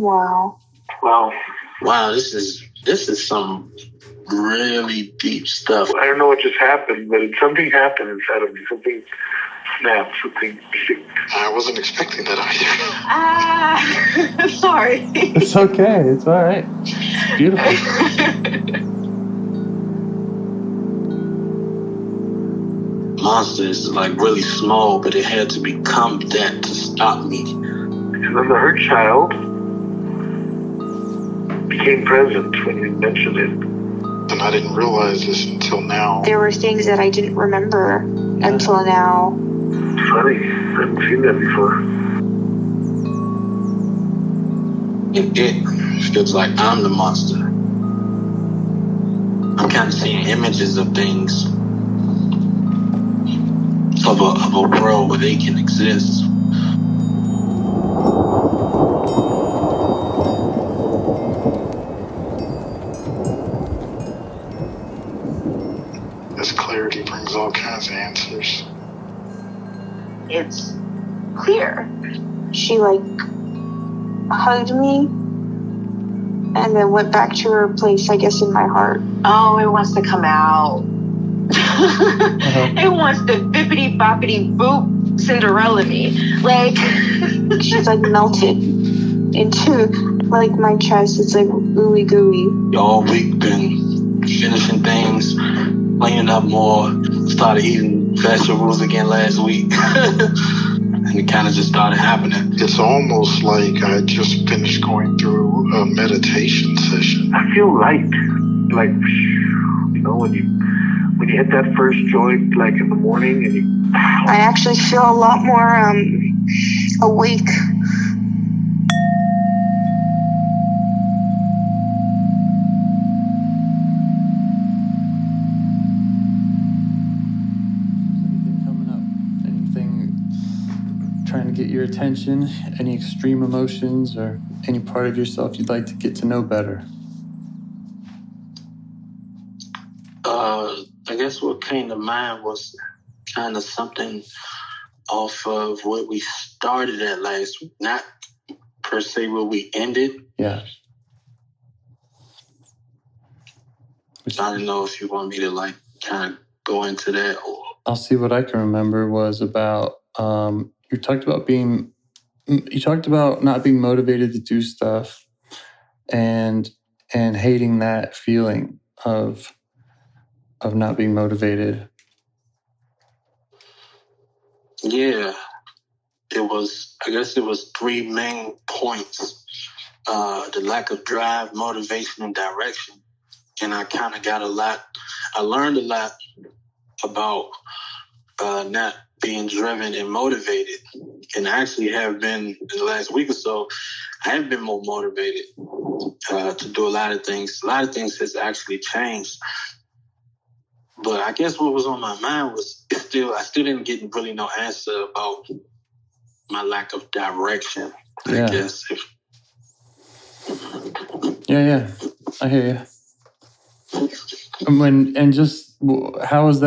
Wow. Wow, this is some really deep stuff. I don't know what just happened, but something happened inside of me. Something snapped, something. I wasn't expecting that either. Sorry. It's okay. It's all right. It's beautiful. Monster is like really small, but it had to become that to stop me. And then the hurt child became present when you mentioned it. And I didn't realize this until now. There were things that I didn't remember until now. Funny, I haven't seen that before. And it feels like I'm the monster. I'm kind of seeing images of things, of a world where they can exist. This clarity brings all kinds of answers. It's clear. She hugged me and then went back to her place, I guess, in my heart. Oh, it wants to come out. It wants to bippity boppity boop Cinderella me. She's melted into my chest. It's ooey gooey. All week been finishing things, cleaning up more, started eating vegetables again last week. And it kind of just started happening. It's almost like I just finished going through a meditation session. I feel light, when you hit that first joint, in the morning, and I actually feel a lot more awake. Anything coming up? Anything trying to get your attention? Any extreme emotions or any part of yourself you'd like to get to know better? I guess what came to mind was kind of something off of what we started at last week, not per se where we ended. Yeah. I don't know if you want me to kind of go into that. Or... I'll see what I can remember was about, you talked about not being motivated to do stuff and hating that feeling of not being motivated. Yeah, I guess it was three main points. The lack of drive, motivation, and direction. And I kind of I learned a lot about not being driven and motivated. And I actually have been, in the last week or so, I have been more motivated to do a lot of things. A lot of things has actually changed. But I guess what was on my mind was I still didn't get really no answer about my lack of direction. Yeah. I guess. Yeah. I hear you. How was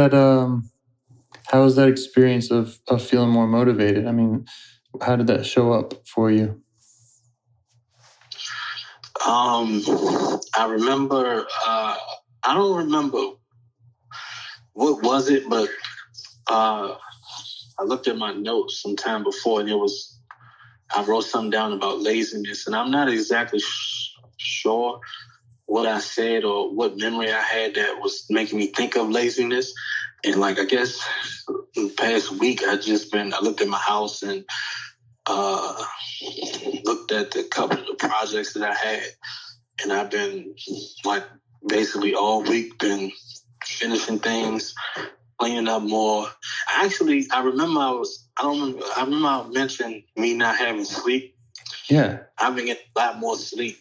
that experience of feeling more motivated? I mean, how did that show up for you? I remember, I don't remember what was it, but I looked at my notes sometime before and I wrote something down about laziness, and I'm not exactly sure what I said or what memory I had that was making me think of laziness. And I guess in the past week, I looked at my house and looked at a couple of the projects that I had. And I've been basically all week been finishing things, cleaning up more. I remember I mentioned me not having sleep. Yeah. I've been getting a lot more sleep.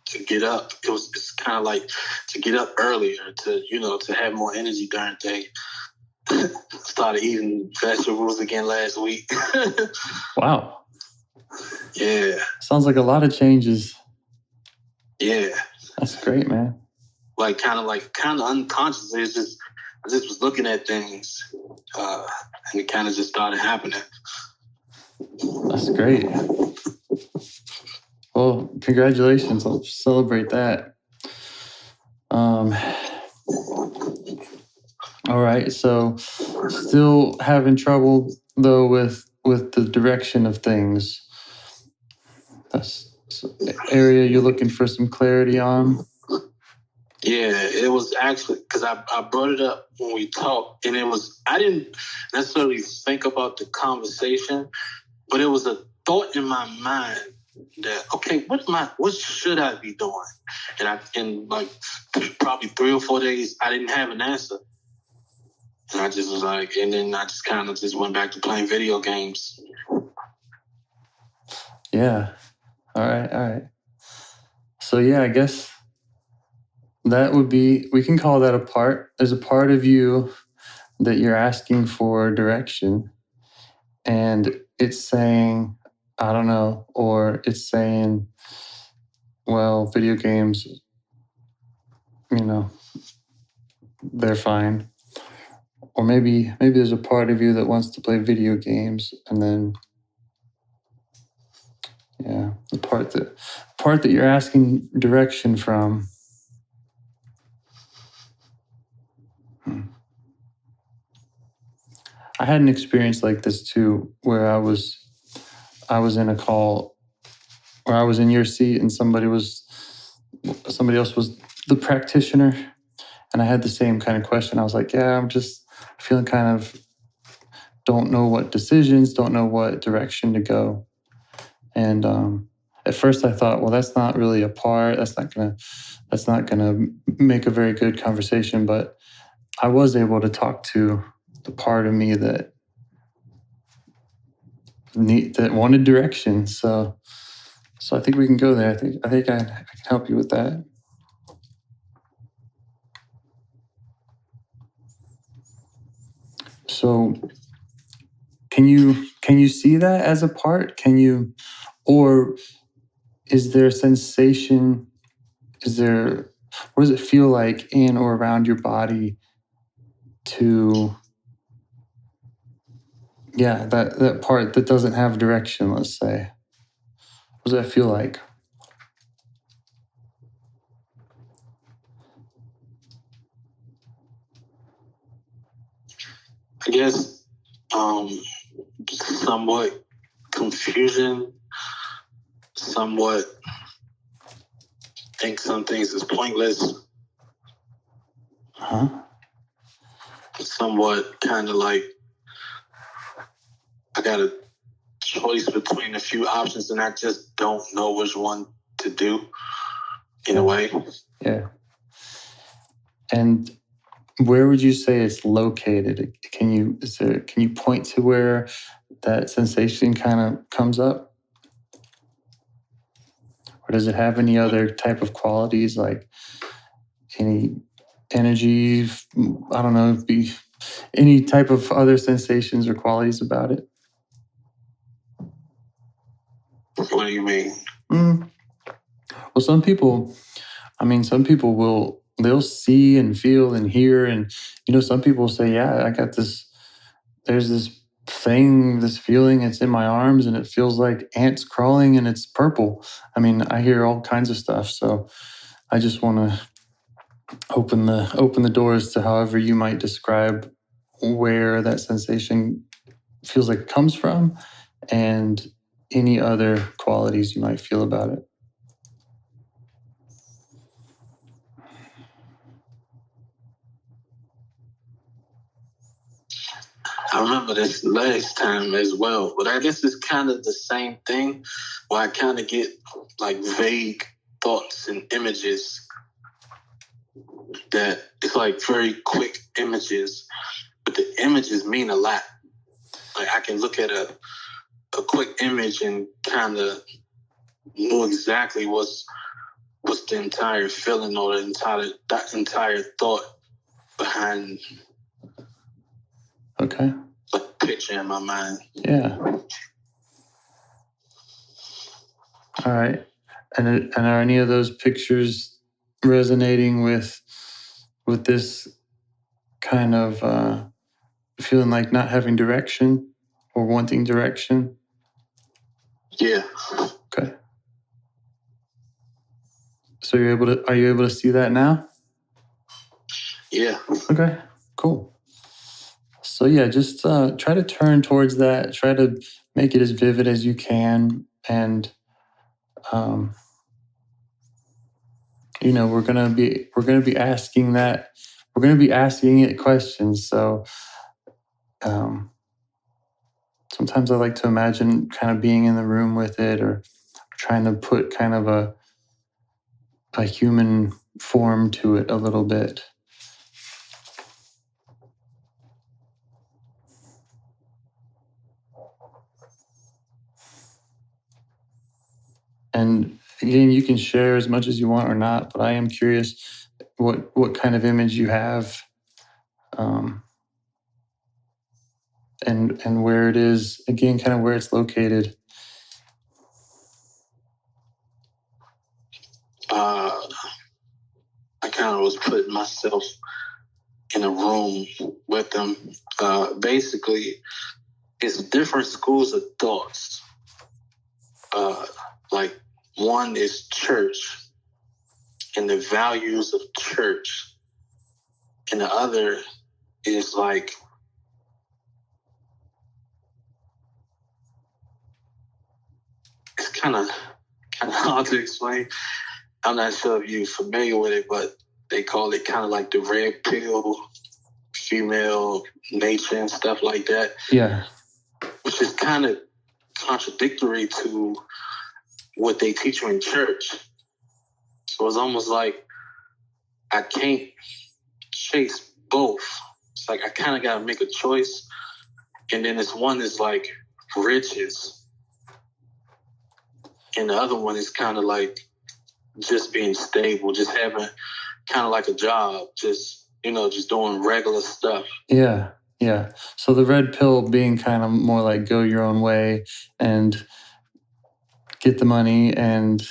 To get up. It's kind of to get up earlier, to have more energy during the day. Started eating vegetables again last week. Wow. Yeah. Sounds like a lot of changes. Yeah. That's great, man. Kind of unconsciously, I just was looking at things, and it kind of just started happening. That's great. congratulations. I'll celebrate that. All right. So still having trouble though with the direction of things. That's an area you're looking for some clarity on. Yeah, it was actually because I brought it up when we talked, and I didn't necessarily think about the conversation, but it was a thought in my mind that, okay, what should I be doing? And in like probably 3 or 4 days, I didn't have an answer. And I just was like, and then I just kind of just went back to playing video games. Yeah. All right. So yeah, I guess that would be, we can call that a part. There's a part of you that you're asking for direction, and it's saying, I don't know, or it's saying, well, video games, they're fine. Or maybe there's a part of you that wants to play video games, and then the part that you're asking direction from. I had an experience like this too, where I was in a call, where I was in your seat and somebody else was the practitioner, and I had the same kind of question. I was like, yeah, I'm just feeling kind of don't know what decisions, don't know what direction to go. And at first I thought, well, that's not really a part. That's not gonna make a very good conversation. But I was able to talk to the part of me that wanted direction. So I think we can go there. I think I can help you with that. So can you see that as a part? Or is there a sensation? What does it feel like in or around your body to, that part that doesn't have direction, let's say? What does that feel like? I guess somewhat confusion, somewhat think some things is pointless. Somewhat kind of like I got a choice between a few options and I just don't know which one to do in a way. Yeah. And where would you say it's located? Can you point to where that sensation kind of comes up? Or does it have any other type of qualities, like any energy? I don't know, any type of other sensations or qualities about it? What do you mean? Well, some people they'll see and feel and hear, and some people say, yeah, I got this, there's this thing, this feeling, it's in my arms and it feels like ants crawling and it's purple. I mean, I hear all kinds of stuff. So I just want to open the doors to however you might describe where that sensation feels like it comes from, and any other qualities you might feel about it. I remember this last time as well, but I guess it's kind of the same thing where I kind of get like vague thoughts and images that it's like very quick images, but the images mean a lot. Like I can look at a quick image and kind of know exactly what's the entire feeling or that entire thought behind. Okay. A picture in my mind. Yeah. All right. And are any of those pictures resonating with this kind of feeling like not having direction or wanting direction? Yeah. Okay. So are you able to see that now? Yeah. Okay, cool. So yeah, just try to turn towards that. Try to make it as vivid as you can, and we're gonna be asking that. We're gonna be asking it questions. So sometimes I like to imagine kind of being in the room with it, or trying to put kind of a human form to it a little bit. And again, you can share as much as you want or not, but I am curious what kind of image you have, and where it is, again, kind of where it's located. I kind of was putting myself in a room with them. Basically, it's different schools of thoughts. Like one is church and the values of church, and the other is like it's kind of hard to explain. I'm not sure if you're familiar with it, but they call it kind of like the red pill, female nature and stuff like that. Yeah. Which is kind of contradictory to what they teach you in church. So it's almost like I can't chase both. It's like I kind of got to make a choice. And then this one is like riches. And the other one is kind of like just being stable, just having kind of like a job, just doing regular stuff. Yeah. Yeah. So the red pill being kind of more like go your own way and get the money and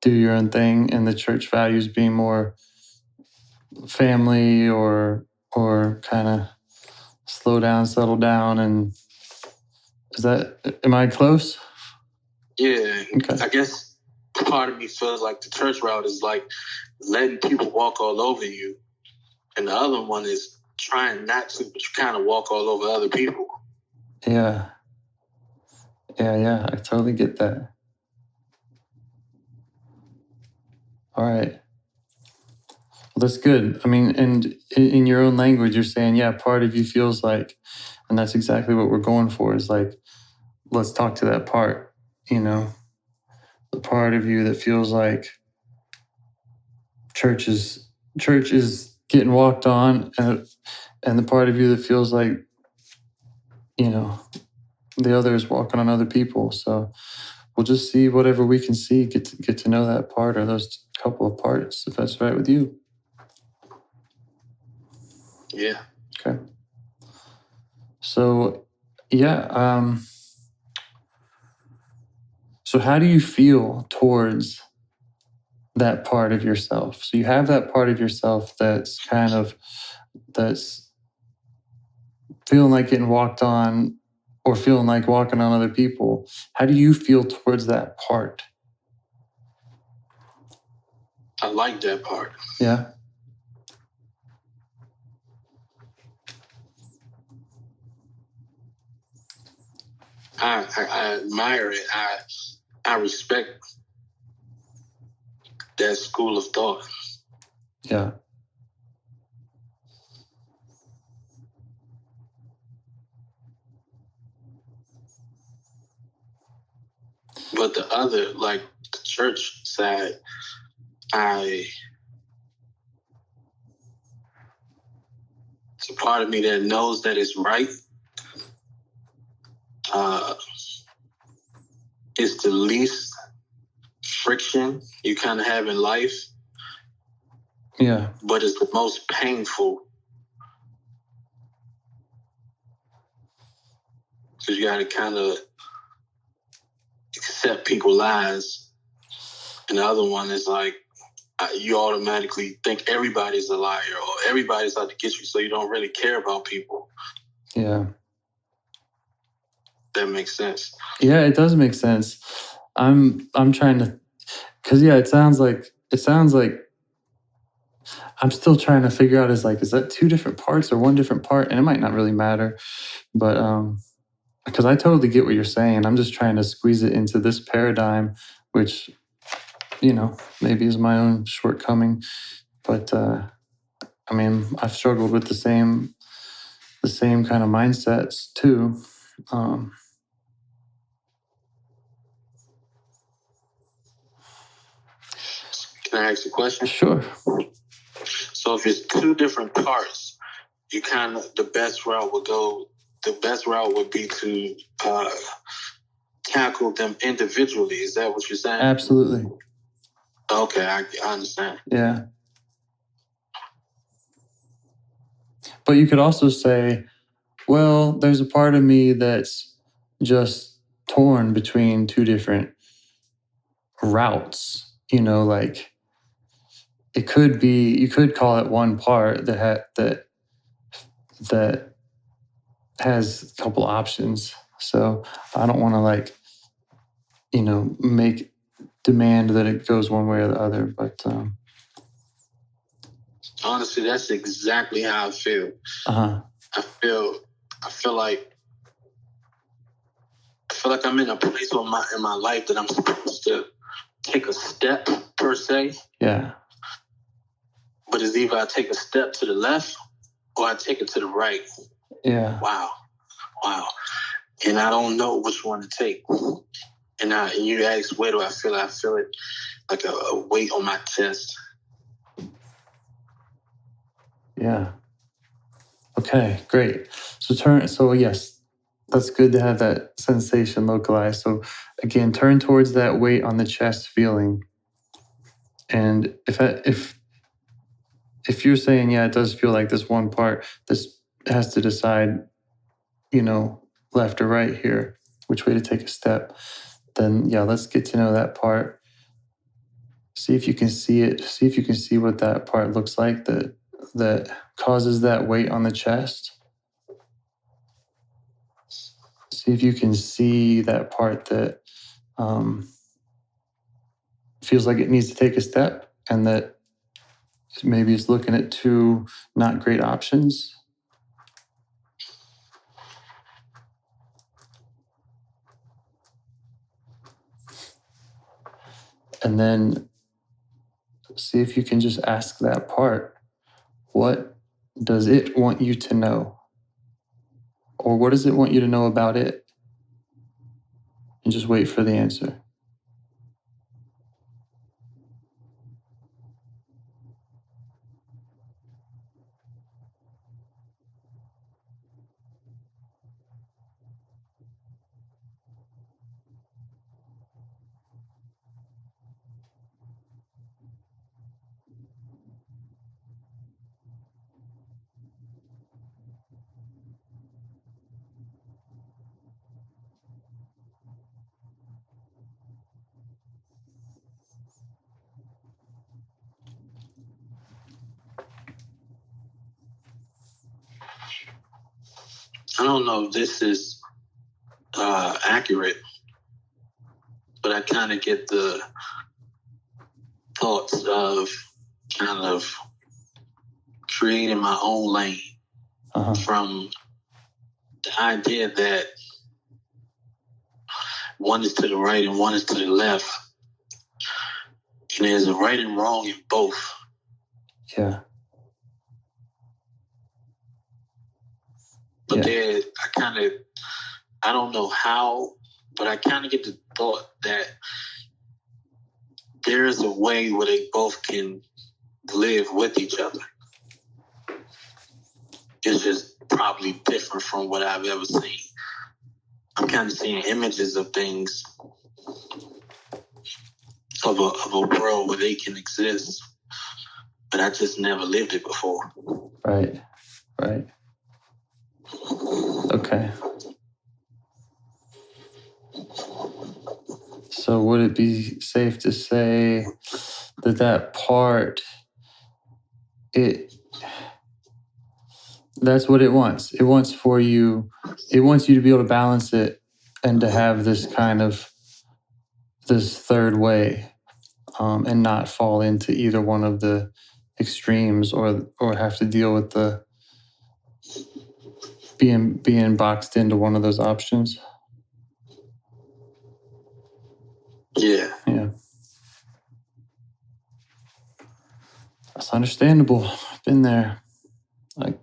do your own thing, and the church values being more family or kind of slow down, settle down. And am I close? Yeah. Okay. I guess part of me feels like the church route is like letting people walk all over you. And the other one is trying not to, but you kind of walk all over other people. Yeah. Yeah. I totally get that. All right. Well, that's good. I mean, and in your own language, you're saying, yeah, part of you feels like, and that's exactly what we're going for, is like, let's talk to that part, the part of you that feels like church is getting walked on, and the part of you that feels like, the other is walking on other people. So we'll just see whatever we can see, get to know that part or those couple of parts, if that's right with you. Yeah. Okay. So, yeah. So how do you feel towards that part of yourself? So you have that part of yourself that's feeling like getting walked on or feeling like walking on other people. How do you feel towards that part? I like that part. Yeah. I admire it. I respect that school of thought. Yeah. But the other, like the church side, it's a part of me that knows that it's right. It's the least friction you kind of have in life. Yeah. But it's the most painful. Because you got to kind of accept people's lies. And the other one is like, you automatically think everybody's a liar or everybody's out to get you, so you don't really care about people. Yeah. That makes sense. Yeah, it does make sense. I'm trying to, Because yeah, it sounds like I'm still trying to figure out is that two different parts or one different part, and it might not really matter, but because I totally get what you're saying. I'm just trying to squeeze it into this paradigm, which maybe is my own shortcoming, but I mean, I've struggled with the same kind of mindsets too. Can I ask a question? Sure. So if it's two different parts, you the best route would be to tackle them individually. Is that what you're saying? Absolutely. Okay, I understand. Yeah. But you could also say, well, there's a part of me that's just torn between two different routes. It could be, you could call it one part that has a couple options. So I don't want to make demand that it goes one way or the other. But honestly, that's exactly how I feel. I feel like I'm in a place in my life that I'm supposed to take a step per se. Yeah. But it's either I take a step to the left or I take it to the right. Yeah. Wow. And I don't know which one to take. And you ask, where do I feel it? I feel it like a weight on my chest. Yeah. Okay, great. So yes, that's good to have that sensation localized. So again, turn towards that weight on the chest feeling. And if you're saying, yeah, it does feel like this one part, this has to decide, left or right here, which way to take a step, then yeah, let's get to know that part. See if you can see it. See if you can see what that part looks like that causes that weight on the chest. See if you can see that part that feels like it needs to take a step and that maybe it's looking at two not great options. And then see if you can just ask that part, what does it want you to know? Or what does it want you to know about it? And just wait for the answer. I don't know if this is accurate, but I kind of get the thoughts of kind of creating my own lane from the idea that one is to the right and one is to the left. And there's a right and wrong in both. Yeah. But I don't know how, but I kind of get the thought that there is a way where they both can live with each other. It's just probably different from what I've ever seen. I'm kind of seeing images of things, of a world where they can exist, but I just never lived it before. Right. Okay. So would it be safe to say that part, that's what it wants. It wants you to be able to balance it and to have this kind of, this third way. and not fall into either one of the extremes or have to deal with the being boxed into one of those options. Yeah. Yeah. That's understandable. I've been there. Like,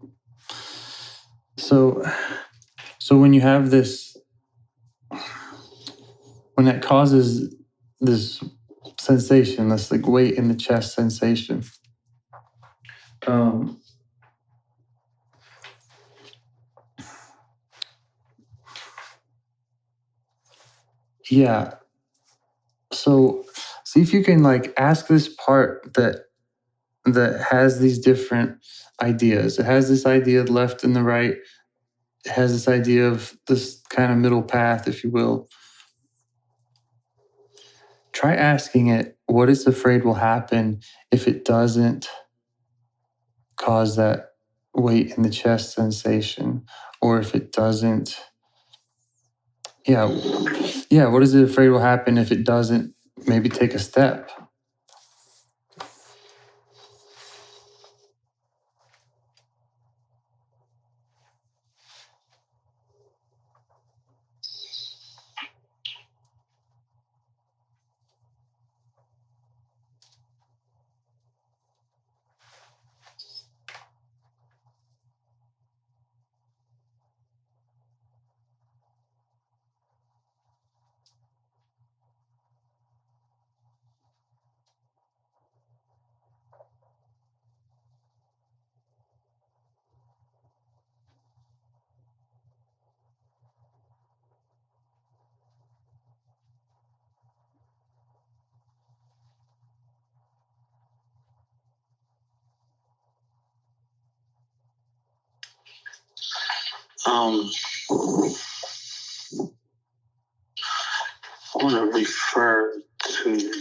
so when you have this, when that causes this sensation, this like weight in the chest sensation, yeah. So see if you can like ask this part that has these different ideas. It has this idea of left and the right. It has this idea of this kind of middle path, if you will. Try asking it, what is afraid will happen if it doesn't cause that weight in the chest sensation? Or if it doesn't, what is it afraid will happen if it doesn't maybe take a step? I want to refer to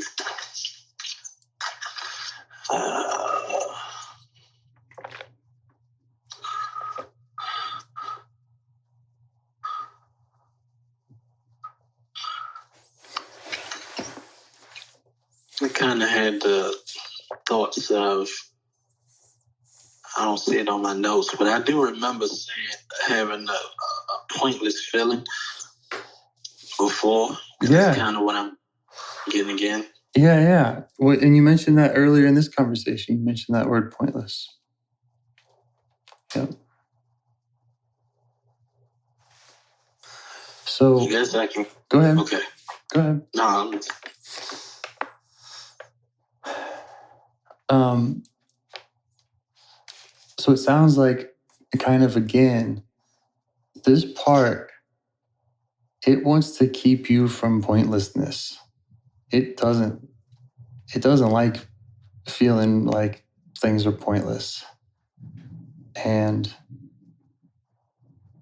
I kind of had the thoughts of, I don't see it on my notes, but I do remember having a pointless feeling before. Yeah. That's kind of what I'm getting again. Yeah. Well, and you mentioned that earlier in this conversation. You mentioned that word pointless. Yep. So, I guess I can. Go ahead. Okay. Go ahead. No. So it sounds like kind of again, this part, it wants to keep you from pointlessness. It doesn't like feeling like things are pointless. And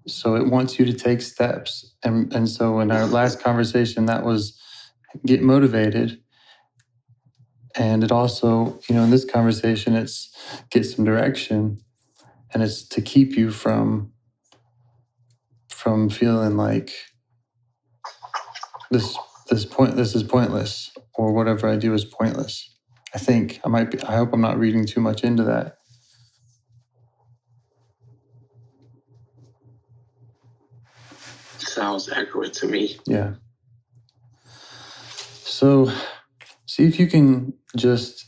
so it wants you to take steps. And so in our last conversation, that was get motivated. And it also, in this conversation, it's get some direction. And it's to keep you from feeling like this is pointless, or whatever I do is pointless. I think I hope I'm not reading too much into that. Sounds accurate to me. Yeah. So see if you can just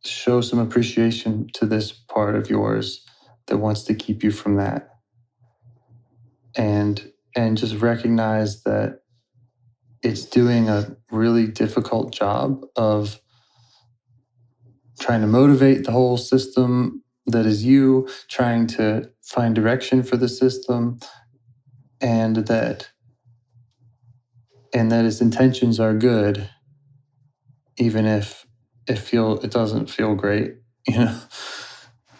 show some appreciation to this part of yours that wants to keep you from that. And just recognize that it's doing a really difficult job of trying to motivate the whole system that is you, trying to find direction for the system, and that its intentions are good, even if it doesn't feel great,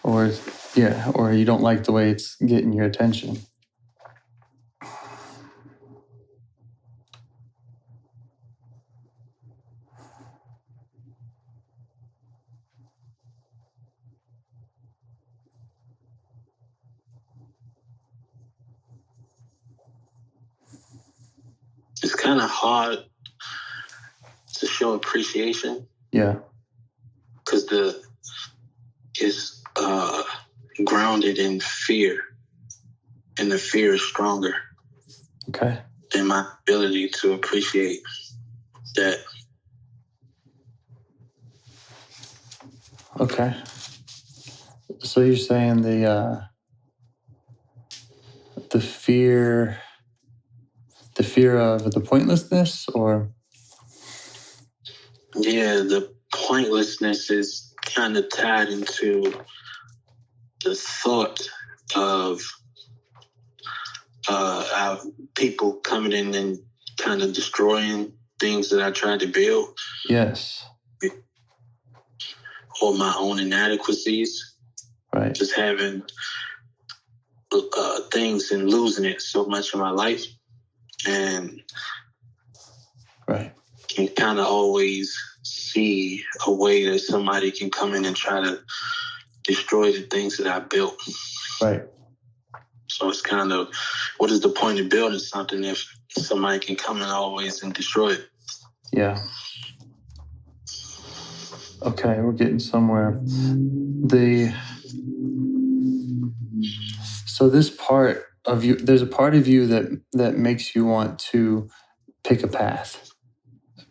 or you don't like the way it's getting your attention. It's kind of hard to show appreciation. Yeah. Because it's grounded in fear, and the fear is stronger Okay. than my ability to appreciate that. Okay. So you're saying the fear of the pointlessness, or? Yeah, the pointlessness is kind of tied into the thought of people coming in and kind of destroying things that I tried to build. Yes. Or my own inadequacies. Right. Just having things and losing it so much in my life. And right. Can kind of always see a way that somebody can come in and try to destroy the things that I built. Right. So it's kind of, what is the point of building something if somebody can come in always and destroy it? Yeah. Okay, we're getting somewhere. So this part of you, there's a part of you that makes you want to pick a path.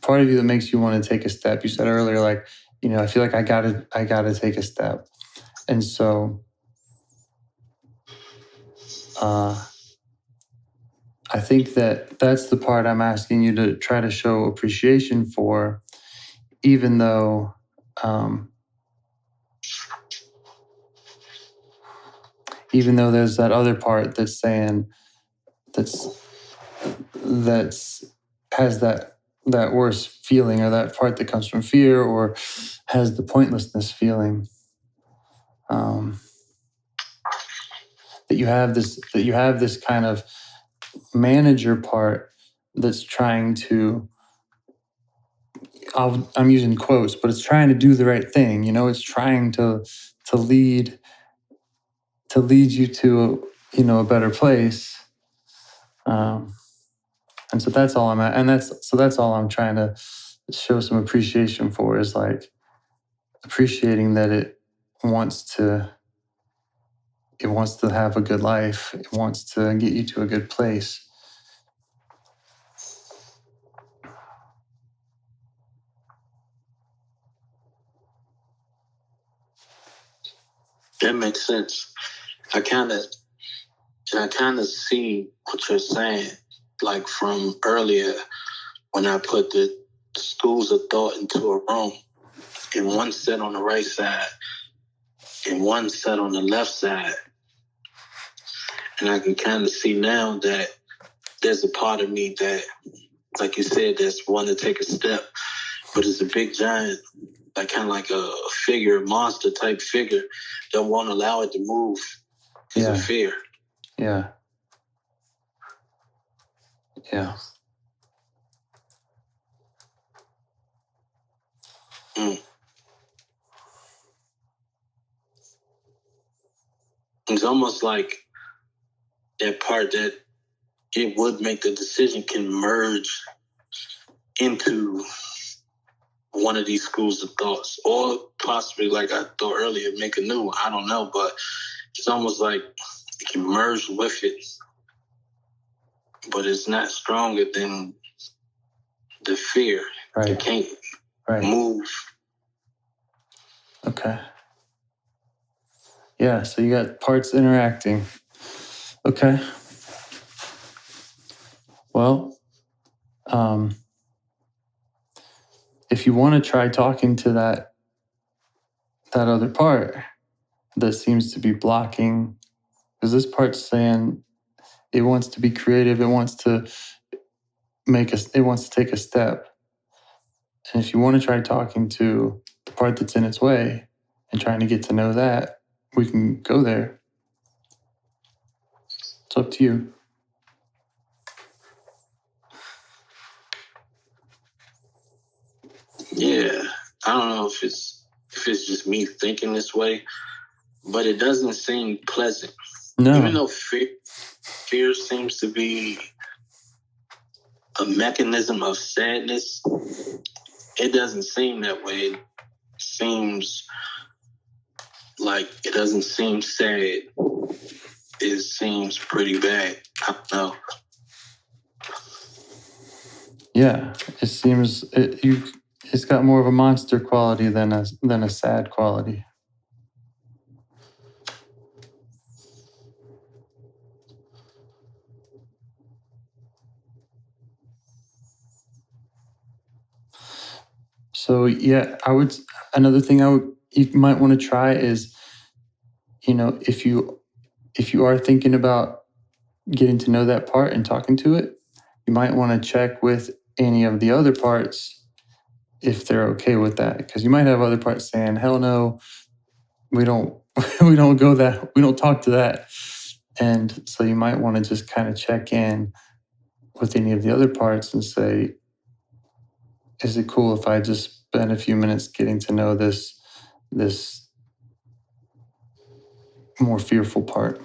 Part of you that makes you want to take a step. You said earlier, like, I feel like I gotta take a step. And so I think that's the part I'm asking you to try to show appreciation for, even though there's that other part that's saying that's has that worst feeling, or that part that comes from fear, or has the pointlessness feeling. That you have this kind of manager part that's trying to, I'm using quotes, but it's trying to do the right thing. It's trying to lead you to a better place. And so that's all I'm at, and that's all I'm trying to show some appreciation for, is like appreciating that it wants to have a good life. It wants to get you to a good place. That makes sense. I kind of see what you're saying, like from earlier when I put the schools of thought into a room, and one sat on the right side and one sat on the left side. And I can kind of see now that there's a part of me that, like you said, that's want to take a step, but it's a big giant, like kind of like a figure, monster type figure, that won't allow it to move because of fear. Yeah. Yeah. It's almost like that part that it would make the decision can merge into one of these schools of thoughts, or possibly, like I thought earlier, make a new one. I don't know, but it's almost like it can merge with it, but it's not stronger than the fear. Right. It can't move. Okay. Yeah, so you got parts interacting. Okay. Well, if you want to try talking to that other part that seems to be blocking, because this part's saying it wants to be creative, it wants to take a step. And if you want to try talking to the part that's in its way and trying to get to know that, we can go there. It's up to you. Yeah, I don't know if it's just me thinking this way, but it doesn't seem pleasant. No. Even though fear seems to be a mechanism of sadness, It doesn't seem that way. It seems like it doesn't seem sad. It seems pretty bad. I don't know. Yeah, it seems it's got more of a monster quality than a sad quality. So yeah, another thing you might want to try is, if you are thinking about getting to know that part and talking to it, you might want to check with any of the other parts if they're okay with that, because you might have other parts saying, "Hell no, we don't we don't go that we don't talk to that," and so you might want to just kind of check in with any of the other parts and say, "Is it cool if I just spend a few minutes getting to know this more fearful part?"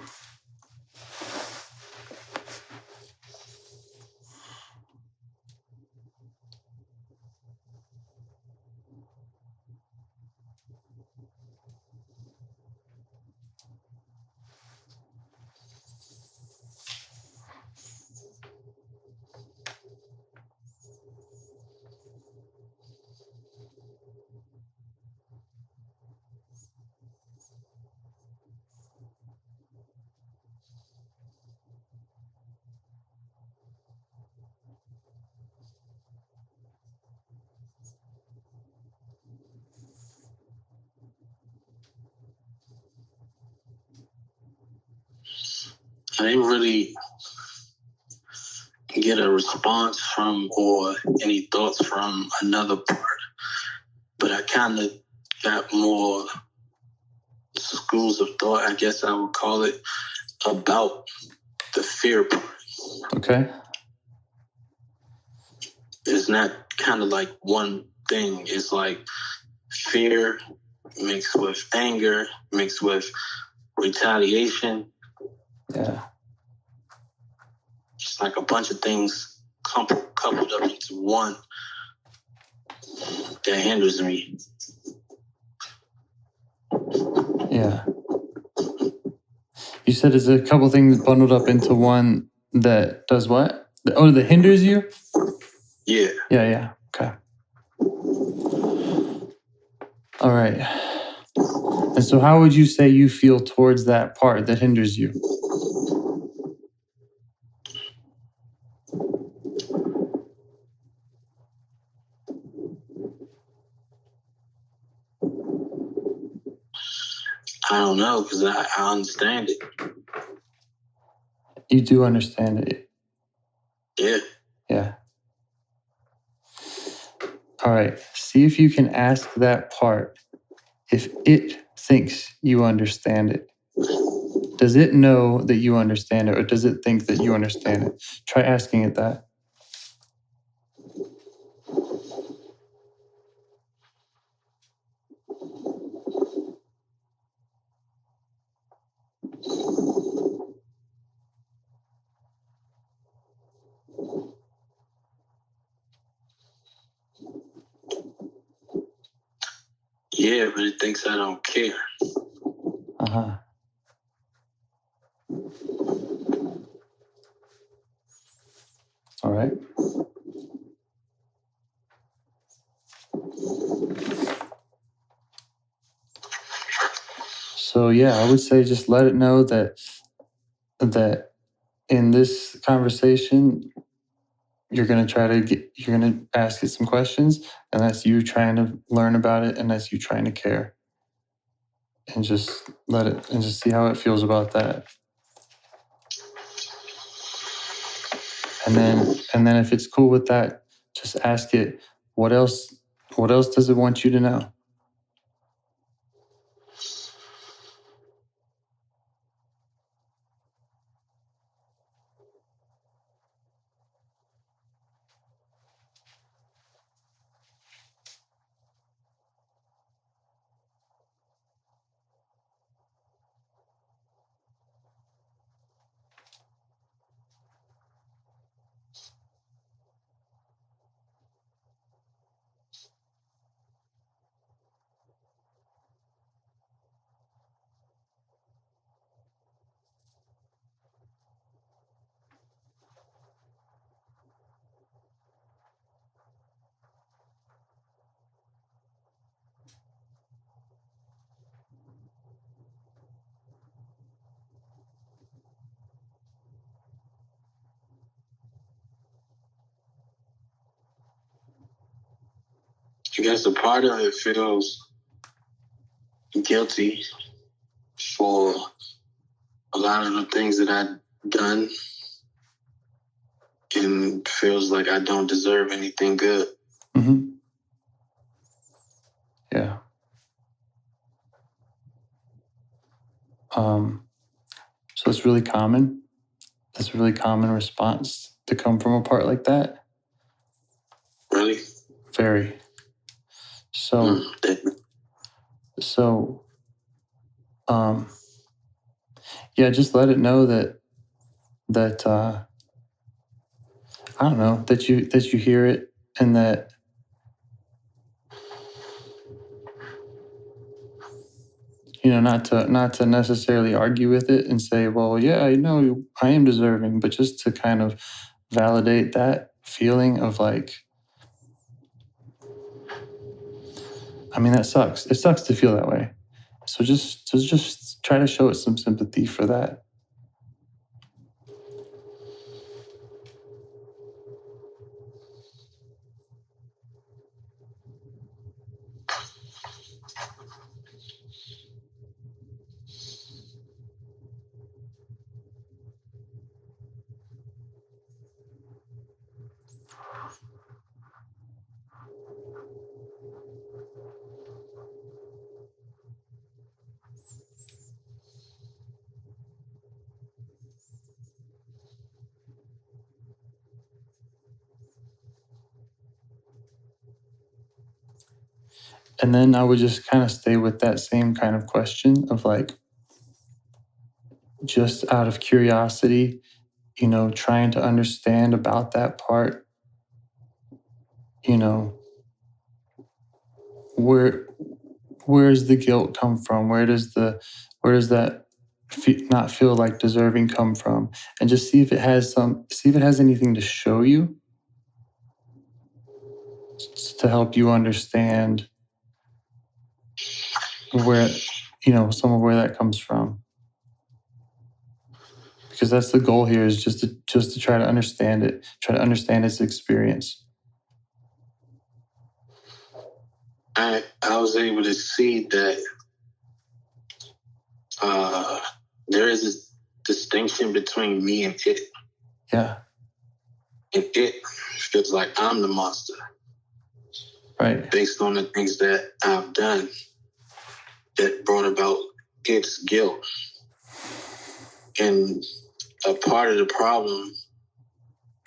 I didn't really get a response from or any thoughts from another part, but I kind of got more schools of thought, I guess I would call it, about the fear part. Okay. It's not kind of like one thing. It's like fear mixed with anger, mixed with retaliation. Yeah. It's like a bunch of things coupled up into one that hinders me. Yeah. You said it's a couple things bundled up into one that does what? Oh, that hinders you? Yeah. Yeah. Okay. All right. And so how would you say you feel towards that part that hinders you? I don't know, because I understand it. You do understand it. Yeah. Yeah. All right. See if you can ask that part if it thinks you understand it. Does it know that you understand it, or does it think that you understand it? Try asking it that. Yeah, but it thinks I don't care. Uh-huh. All right. So yeah, I would say just let it know that in this conversation, you're going to ask it some questions, and that's you trying to learn about it, and that's you trying to care, and just let it, and just see how it feels about that. And then if it's cool with that, just ask it, what else does it want you to know? I guess a part of it feels guilty for a lot of the things that I've done, and feels like I don't deserve anything good. Mm-hmm. Yeah. So it's really common. That's a really common response to come from a part like that. Really? Very. So, yeah, just let it know that I don't know, that you hear it, and that not to necessarily argue with it and say, well, yeah, I know I am deserving, but just to kind of validate that feeling of like, I mean, that sucks. It sucks to feel that way. So just try to show it some sympathy for that. And then I would just kind of stay with that same kind of question of like, just out of curiosity, trying to understand about that part, where's the guilt come from? Where does that not feel like deserving come from? And just see if it has anything to show you to help you understand where, some of where that comes from. Because that's the goal here, is just to try to understand it, try to understand its experience. I was able to see that there is this distinction between me and it. Yeah. And it feels like I'm the monster. Right. Based on the things that I've done that brought about its guilt. And a part of the problem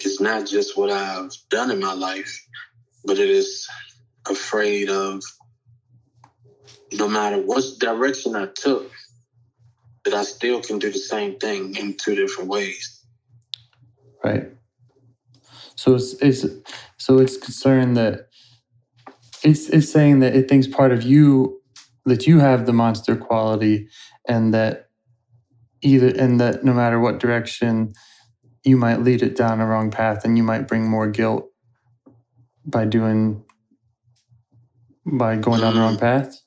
is not just what I've done in my life, but it is afraid of, no matter what direction I took, that I still can do the same thing in two different ways. Right. So it's concerned that it's saying that it thinks part of you, that you have the monster quality, and that no matter what direction you might lead it down a wrong path, and you might bring more guilt by going down the wrong path.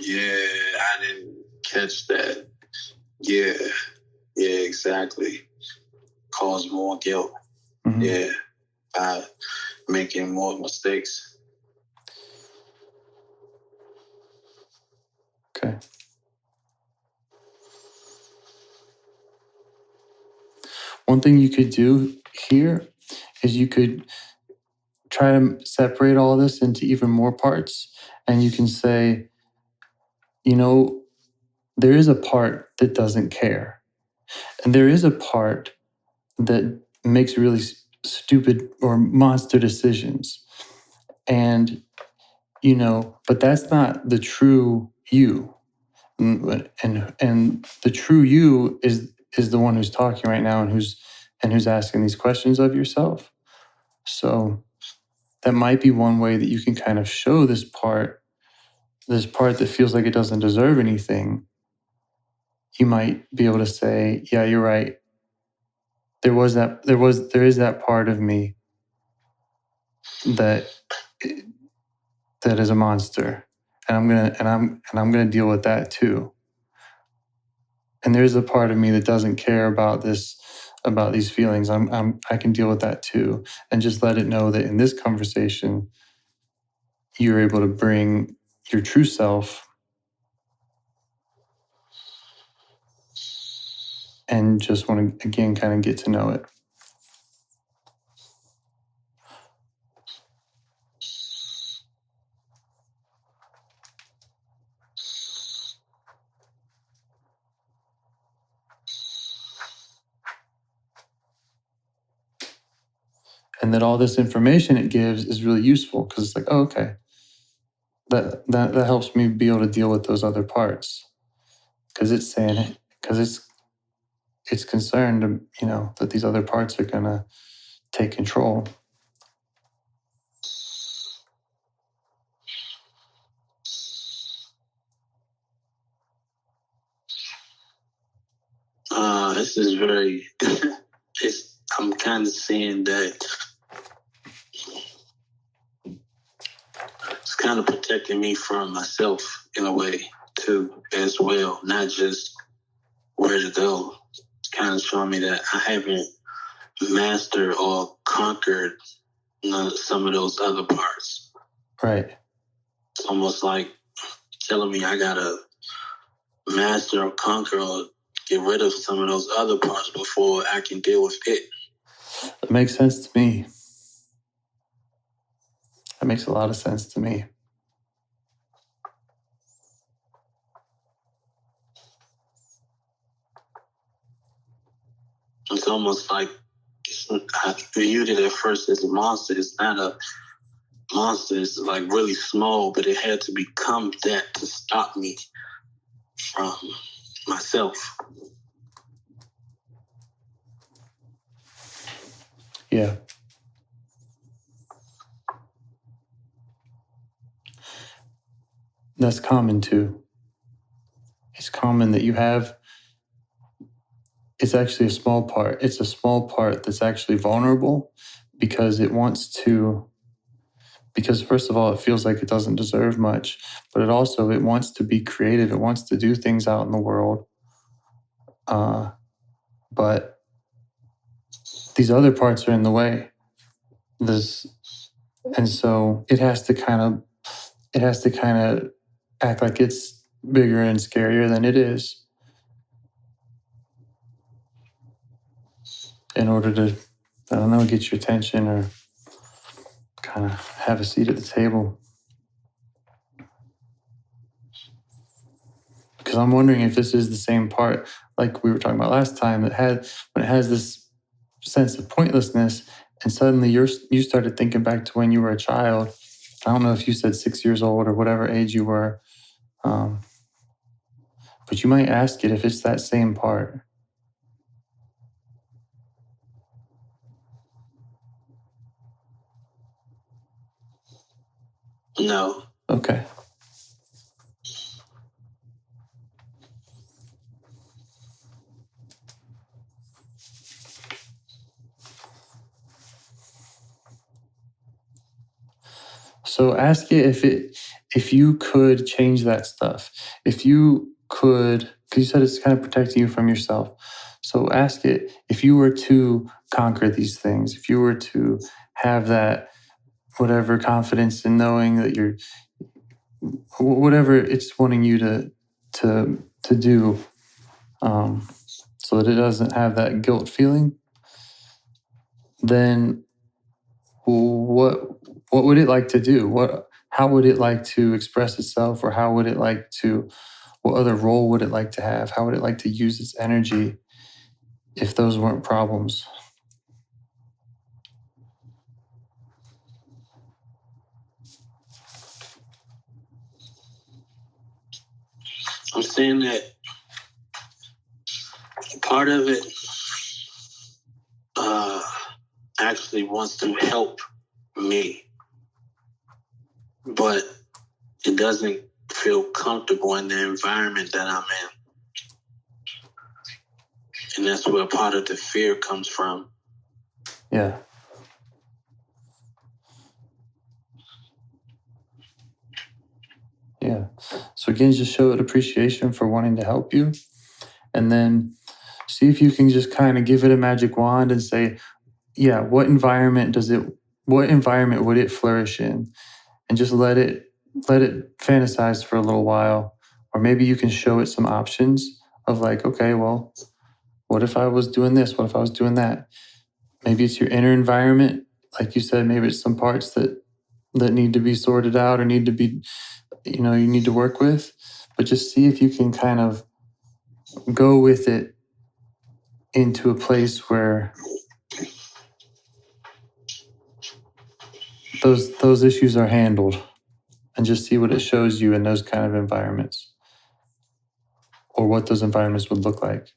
Yeah, I didn't catch that. Yeah, exactly. Cause more guilt. Mm-hmm. Yeah, by making more mistakes. Okay. One thing you could do here is you could try to separate all this into even more parts, and you can say, there is a part that doesn't care, and there is a part that makes really stupid or monster decisions, and but that's not the true you, and the true you is the one who's talking right now, and who's asking these questions of yourself. So that might be one way that you can kind of show this part that feels like it doesn't deserve anything. You might be able to say, yeah, you're right. There is that part of me that is a monster, and I'm gonna deal with that too. And there's a part of me that doesn't care about these feelings. I can deal with that too, and just let it know that in this conversation, you're able to bring your true self and just want to, again, kind of get to know it. And that all this information it gives is really useful because it's like, oh, okay, that helps me be able to deal with those other parts. Because it's saying it, because it's concerned, that these other parts are gonna take control. This is very. I'm kind of seeing that it's kind of protecting me from myself in a way too, as well. Not just where to go. It's kind of showing me that I haven't mastered or conquered some of those other parts. Right. It's almost like telling me I gotta master or conquer or get rid of some of those other parts before I can deal with it. That makes sense to me. That makes a lot of sense to me. It's almost like I viewed it at first as a monster. It's not a monster. It's like really small, but it had to become that to stop me from myself. Yeah. That's common too. It's common that you have, it's actually a small part. It's a small part that's actually vulnerable because it wants to, because first of all, it feels like it doesn't deserve much, but it wants to be creative. It wants to do things out in the world. But these other parts are in the way. And so it has to kind of act like it's bigger and scarier than it is in order to, I don't know, get your attention or kind of have a seat at the table. Because I'm wondering if this is the same part like we were talking about last time that when it has this sense of pointlessness and suddenly you started thinking back to when you were a child. I don't know if you said 6 years old or whatever age you were, but you might ask it if it's that same part. No. Okay. So ask it if you could change that stuff. If you could, because you said it's kind of protecting you from yourself. So ask it if you were to conquer these things, if you were to have that whatever confidence in knowing that you're whatever it's wanting you to do, so that it doesn't have that guilt feeling, then what would it like to do? How would it like to express itself, or how would it like to? What other role would it like to have? How would it like to use its energy if those weren't problems? I'm saying that part of it actually wants to help me, but it doesn't feel comfortable in the environment that I'm in. And that's where part of the fear comes from. Yeah. Yeah. So again, just show it appreciation for wanting to help you. And then see if you can just kind of give it a magic wand and say, yeah, what environment would it flourish in? and just let it fantasize for a little while. Or maybe you can show it some options of like, okay, well, what if I was doing this? What if I was doing that? Maybe it's your inner environment. Like you said, maybe it's some parts that need to be sorted out or need to be, you need to work with. But just see if you can kind of go with it into a place where those issues are handled, and just see what it shows you in those kind of environments, or what those environments would look like.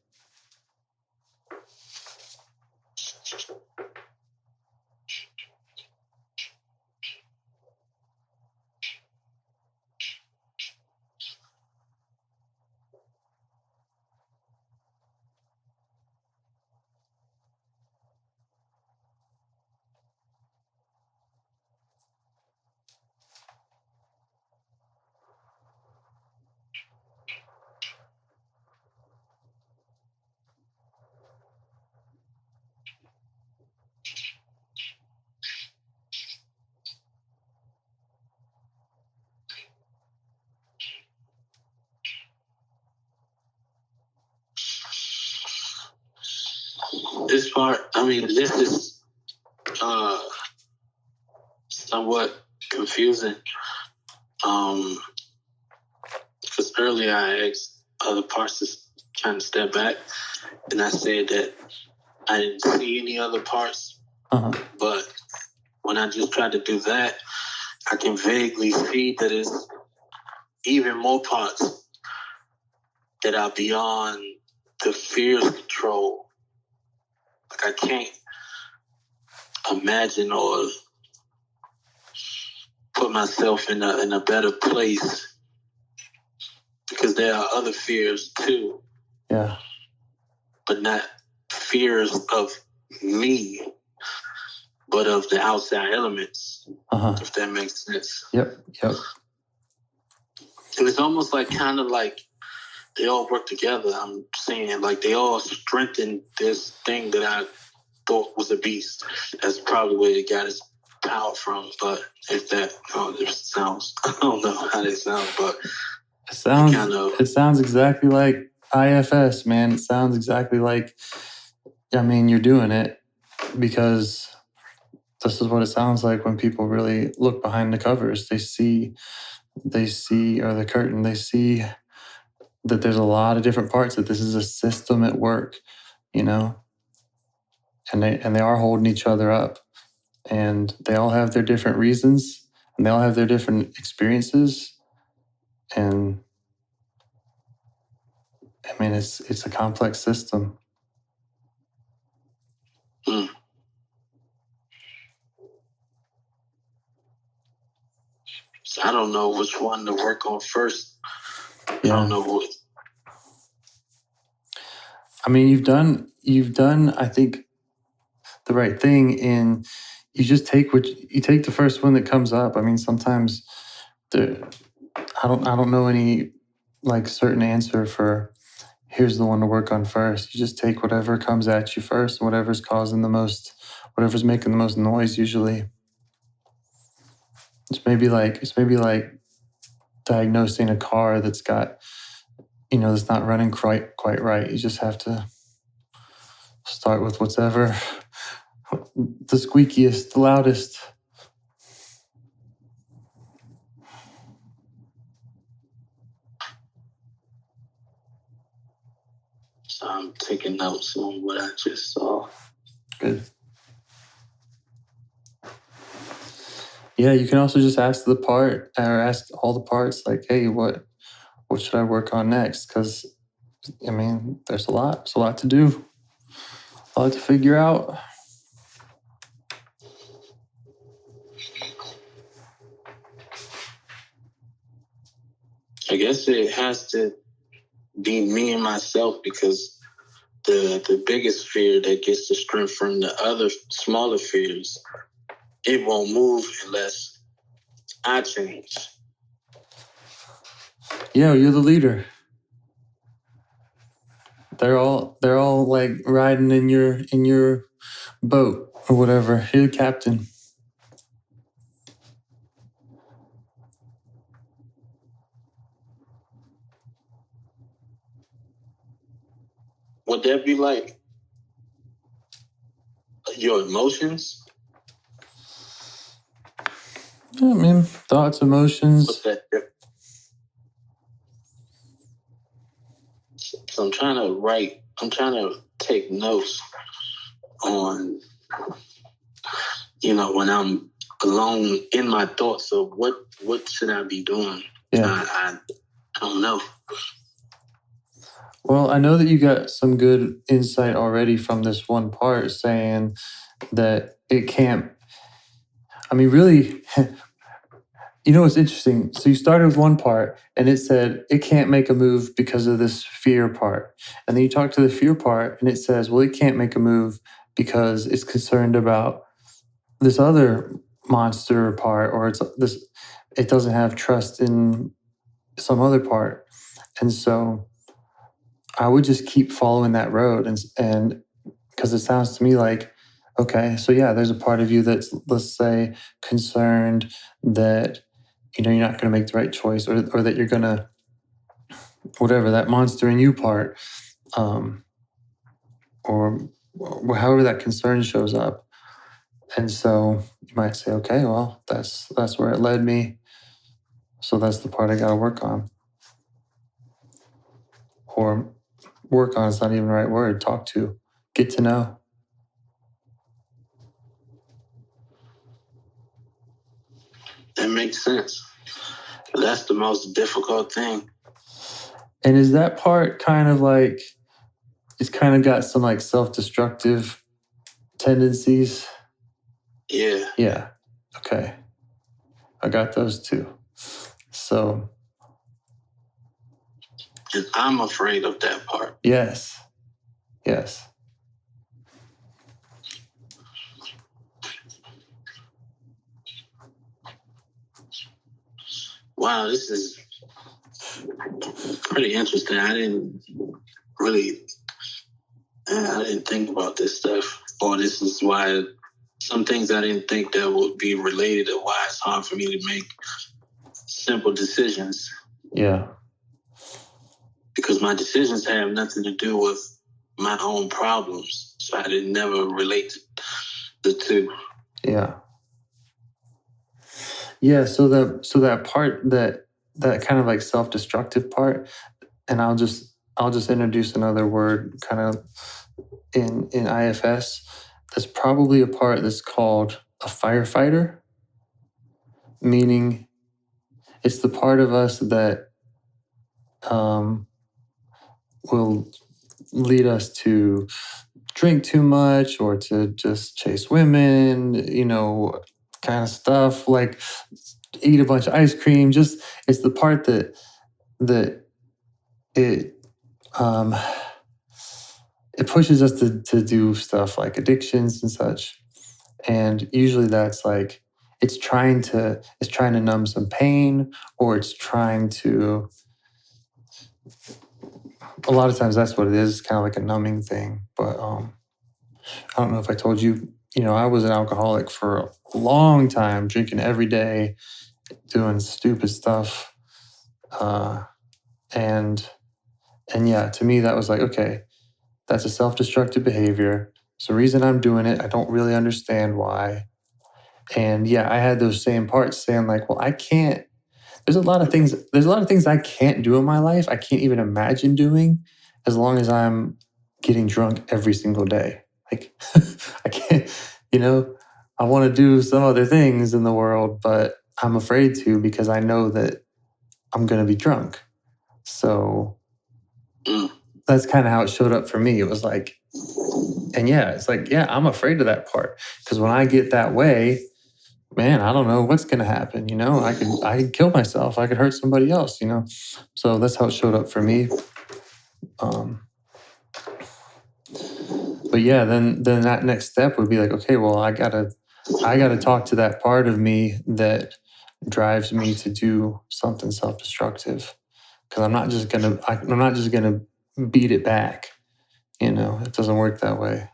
This part, this is somewhat confusing. Because earlier I asked other parts to kind of step back, and I said that I didn't see any other parts. But when I just tried to do that, I can vaguely see that it's even more parts that are beyond the fear's control. Like I can't imagine or put myself in a better place, because there are other fears too. Yeah. But not fears of me, but of the outside elements, if that makes sense. Yep. And it's almost like kind of like they all work together. I'm saying like they all strengthen this thing that I thought was a beast. That's probably where they got its power from. But if that it sounds, I don't know how they sound, but it sounds exactly like IFS, man. It sounds exactly like, you're doing it because this is what it sounds like when people really look behind the covers. They see, or the curtain, they see that there's a lot of different parts, that this is a system at work, and they are holding each other up, and they all have their different reasons, and they all have their different experiences. And it's a complex system. So I don't know which one to work on first. Yeah. I don't know what. You've done, I think, the right thing in you just take the first one that comes up. Sometimes I don't know any like certain answer for here's the one to work on first. You just take whatever comes at you first, whatever's making the most noise usually. It's maybe like diagnosing a car that's got, that's not running quite right. You just have to start with whatever the squeakiest, the loudest. So I'm taking notes on what I just saw. Good. Yeah, you can also just ask ask all the parts, like, hey, what should I work on next? Because, there's a lot to do, a lot to figure out. I guess it has to be me and myself, because the biggest fear that gets the strength from the other smaller fears, it won't move unless I change. Yeah, you're the leader. They're all like riding in your boat or whatever. You're the captain. would that be like your emotions? I mean, thoughts, emotions. What's that? So I'm trying to take notes on, when I'm alone in my thoughts of what should I be doing? Yeah. I don't know. Well, I know that you got some good insight already from this one part saying that it can't, I mean, really, what's interesting? So you started with one part and it said it can't make a move because of this fear part. And then you talk to the fear part and it says, well, it can't make a move because it's concerned about this other monster part, or it doesn't have trust in some other part. And so I would just keep following that road, and because it sounds to me like, okay, so yeah, there's a part of you that's, let's say, concerned that you're not going to make the right choice, or that you're going to, whatever, that monster in you part, or however that concern shows up. And so you might say, okay, well, that's where it led me. So that's the part I got to work on. Or work on is not even the right word. Talk to, get to know. That makes sense. That's the most difficult thing. And is that part kind of like, it's kind of got some like self-destructive tendencies? Yeah. Yeah. Okay. I got those too. So. And I'm afraid of that part. Yes. Yes. Wow, this is pretty interesting. I didn't think about this stuff. Or this is why some things I didn't think that would be related, or why it's hard for me to make simple decisions. Yeah. Because my decisions have nothing to do with my own problems. So I didn't never relate the two. Yeah. Yeah. So that part, that kind of like self-destructive part, and I'll just introduce another word kind of in IFS. There's probably a part that's called a firefighter, meaning it's the part of us that will lead us to drink too much, or to just chase women, kind of stuff, like eat a bunch of ice cream. Just, it's the part that it it pushes us to do stuff like addictions and such. And usually that's like, it's trying to numb some pain, or it's trying to, a lot of times that's what it is. It's kind of like a numbing thing. But I don't know if I told you, I was an alcoholic for a long time, drinking every day, doing stupid stuff. And yeah, to me, that was like, okay, that's a self-destructive behavior. It's the reason I'm doing it. I don't really understand why. And yeah, I had those same parts saying like, well, I can't, there's a lot of things I can't do in my life. I can't even imagine doing, as long as I'm getting drunk every single day. Like, I can't, I want to do some other things in the world, but I'm afraid to, because I know that I'm going to be drunk. So that's kind of how it showed up for me. It was like, and yeah, it's like, yeah, I'm afraid of that part, because when I get that way, man, I don't know what's going to happen. I could kill myself. I could hurt somebody else, So that's how it showed up for me. But yeah, then that next step would be like, okay, well, I gotta talk to that part of me that drives me to do something self-destructive, because I'm not just gonna beat it back. It doesn't work that way.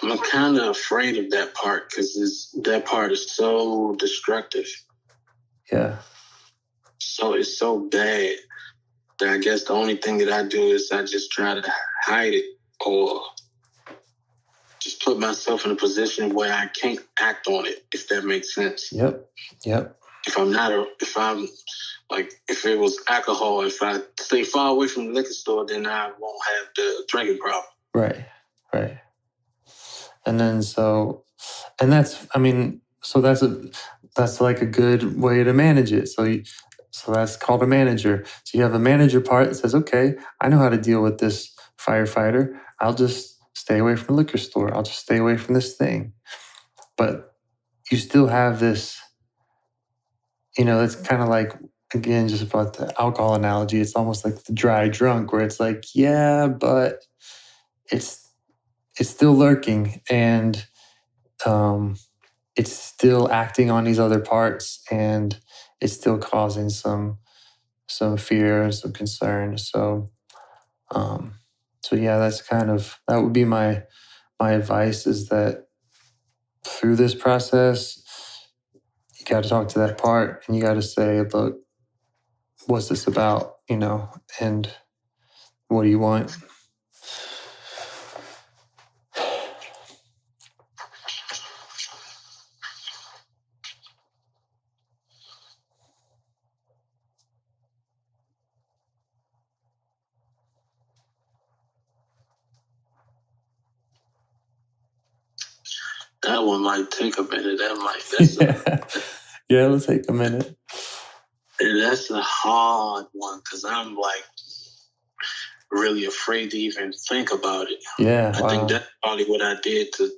I'm kind of afraid of that part, because that part is so destructive. Yeah. So it's so bad. I guess the only thing that I do is I just try to hide it or just put myself in a position where I can't act on it, if that makes sense. Yep. If it was alcohol, if I stay far away from the liquor store, then I won't have the drinking problem. Right. And then that's like a good way to manage it. So that's called a manager. So you have a manager part that says, okay, I know how to deal with this firefighter. I'll just stay away from the liquor store. I'll just stay away from this thing. But you still have this, it's kind of like, again, just about the alcohol analogy. It's almost like the dry drunk where it's like, yeah, but it's still lurking and it's still acting on these other parts and it's still causing some fear and some concern. So yeah, that would be my advice, is that through this process, you got to talk to that part and you got to say, look, what's this about, and what do you want? That one might take a minute. Yeah, it'll take a minute. That's a hard one because I'm like really afraid to even think about it. Yeah, I think that's probably what I did to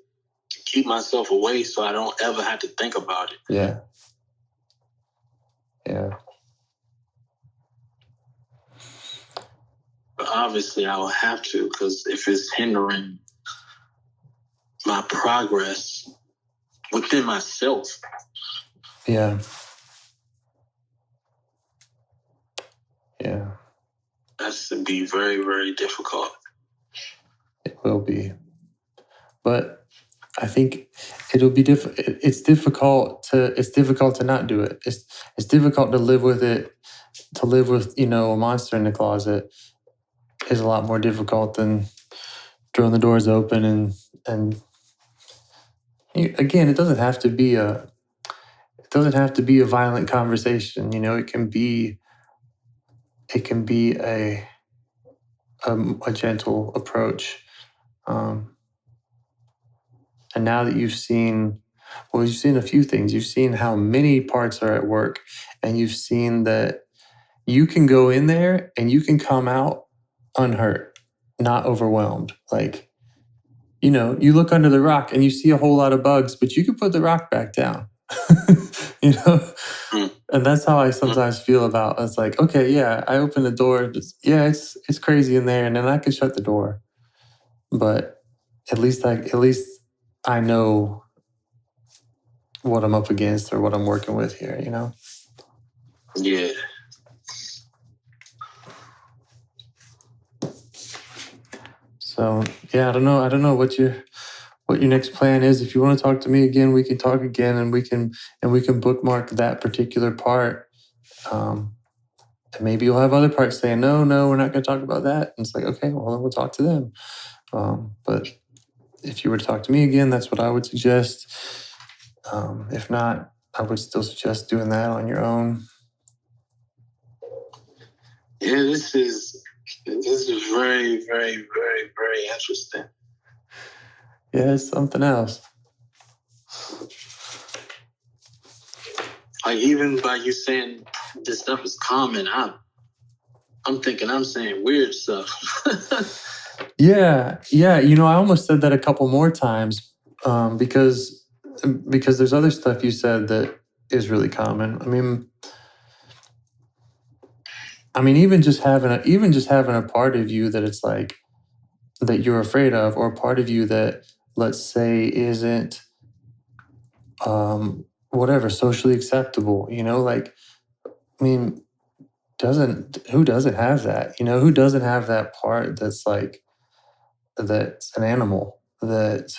keep myself away so I don't ever have to think about it. Yeah. But obviously I will have to, because if it's hindering my progress within myself. Yeah. That's to be very, very difficult. It will be. But I think it'll be it's difficult to not do it. It's difficult to live with it. To live with, a monster in the closet is a lot more difficult than throwing the doors open and again, it doesn't have to be a violent conversation. It can be a gentle approach. And now that you've seen a few things. You've seen how many parts are at work, and you've seen that you can go in there and you can come out unhurt, not overwhelmed. Like, you look under the rock and you see a whole lot of bugs, but you can put the rock back down. And that's how I sometimes feel about it. It's like, okay, yeah, I open the door. It's crazy in there, and then I can shut the door. But at least I know what I'm up against or what I'm working with here, Yeah. So yeah, I don't know what your next plan is. If you want to talk to me again, we can talk again, and we can bookmark that particular part. And maybe you'll have other parts saying, no, we're not going to talk about that. And it's like, okay, well, then we'll talk to them. But if you were to talk to me again, that's what I would suggest. If not, I would still suggest doing that on your own. Yeah, this is very, very, very, very interesting. Yeah, it's something else. Like, even by you saying this stuff is common, I'm thinking I'm saying weird stuff. Yeah. I almost said that a couple more times because there's other stuff you said that is really common. I mean, even just having a part of you that it's like that you're afraid of, or a part of you that, let's say, isn't socially acceptable. Who doesn't have that? Who doesn't have that part that's like, that's an animal that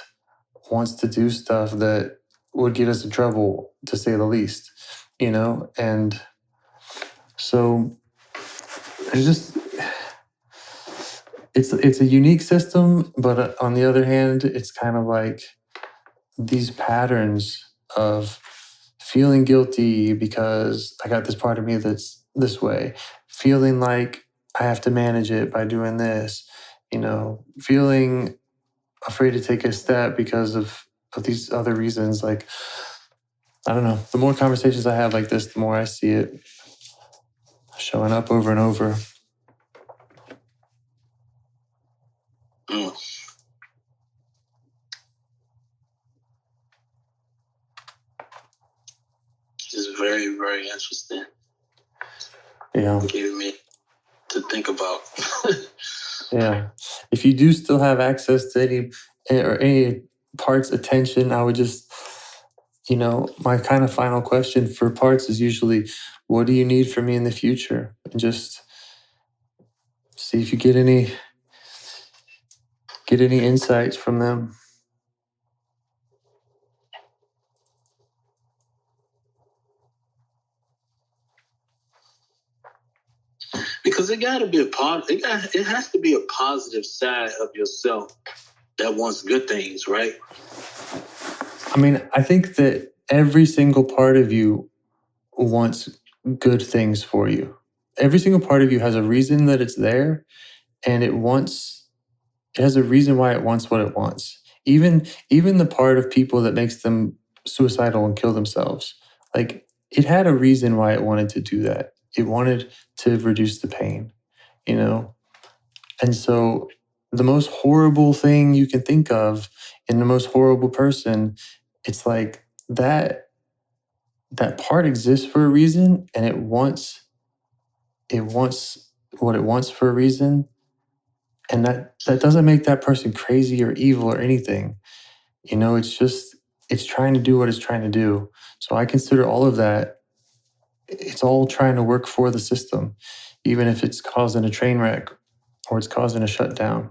wants to do stuff that would get us in trouble, to say the least, and so there's just it's a unique system, but on the other hand, it's kind of like these patterns of feeling guilty because I got this part of me that's this way, feeling like I have to manage it by doing this, feeling afraid to take a step because of these other reasons. Like, I don't know. The more conversations I have like this, the more I see it showing up over and over. Mm. It's very, very interesting. Yeah. Giving me to think about. Yeah. If you do still have access to any parts attention, I would just, my kind of final question for parts is usually, what do you need from me in the future? And just see if you get any insights from them. Because it got to be it has to be a positive side of yourself that wants good things, right? I mean, I think that every single part of you wants good things for you. Every single part of you has a reason that it's there, and it has a reason why it wants what it wants. Even the part of people that makes them suicidal and kill themselves, like, it had a reason why it wanted to do that. It wanted to reduce the pain, And so the most horrible thing you can think of in the most horrible person, it's like that part exists for a reason, and it wants what it wants for a reason. And that doesn't make that person crazy or evil or anything. It's trying to do what it's trying to do. So I consider all of that, it's all trying to work for the system, even if it's causing a train wreck or it's causing a shutdown.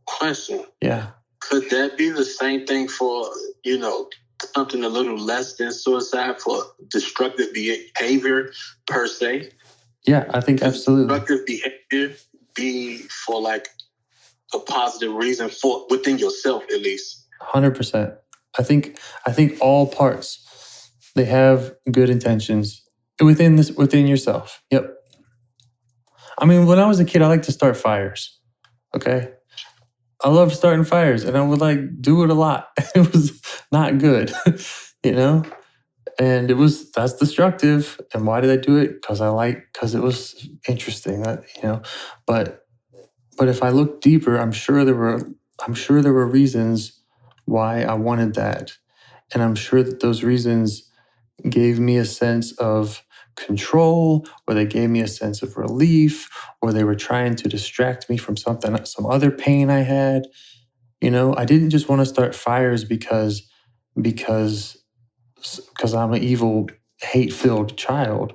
Question. Yeah. Could that be the same thing for, something a little less than suicide, for destructive behavior per se? Yeah, I think absolutely. Destructive behavior be for like a positive reason for within yourself, at least. 100%. I think all parts, they have good intentions within yourself. Yep. I mean, when I was a kid, I liked to start fires. Okay. I loved starting fires, and I would do it a lot. It was not good, and that's destructive. And why did I do it? Because it was interesting, but if I look deeper, I'm sure there were reasons why I wanted that. And I'm sure that those reasons gave me a sense of control, or they gave me a sense of relief, or they were trying to distract me from some other pain I had. I didn't just want to start fires because I'm an evil, hate-filled child.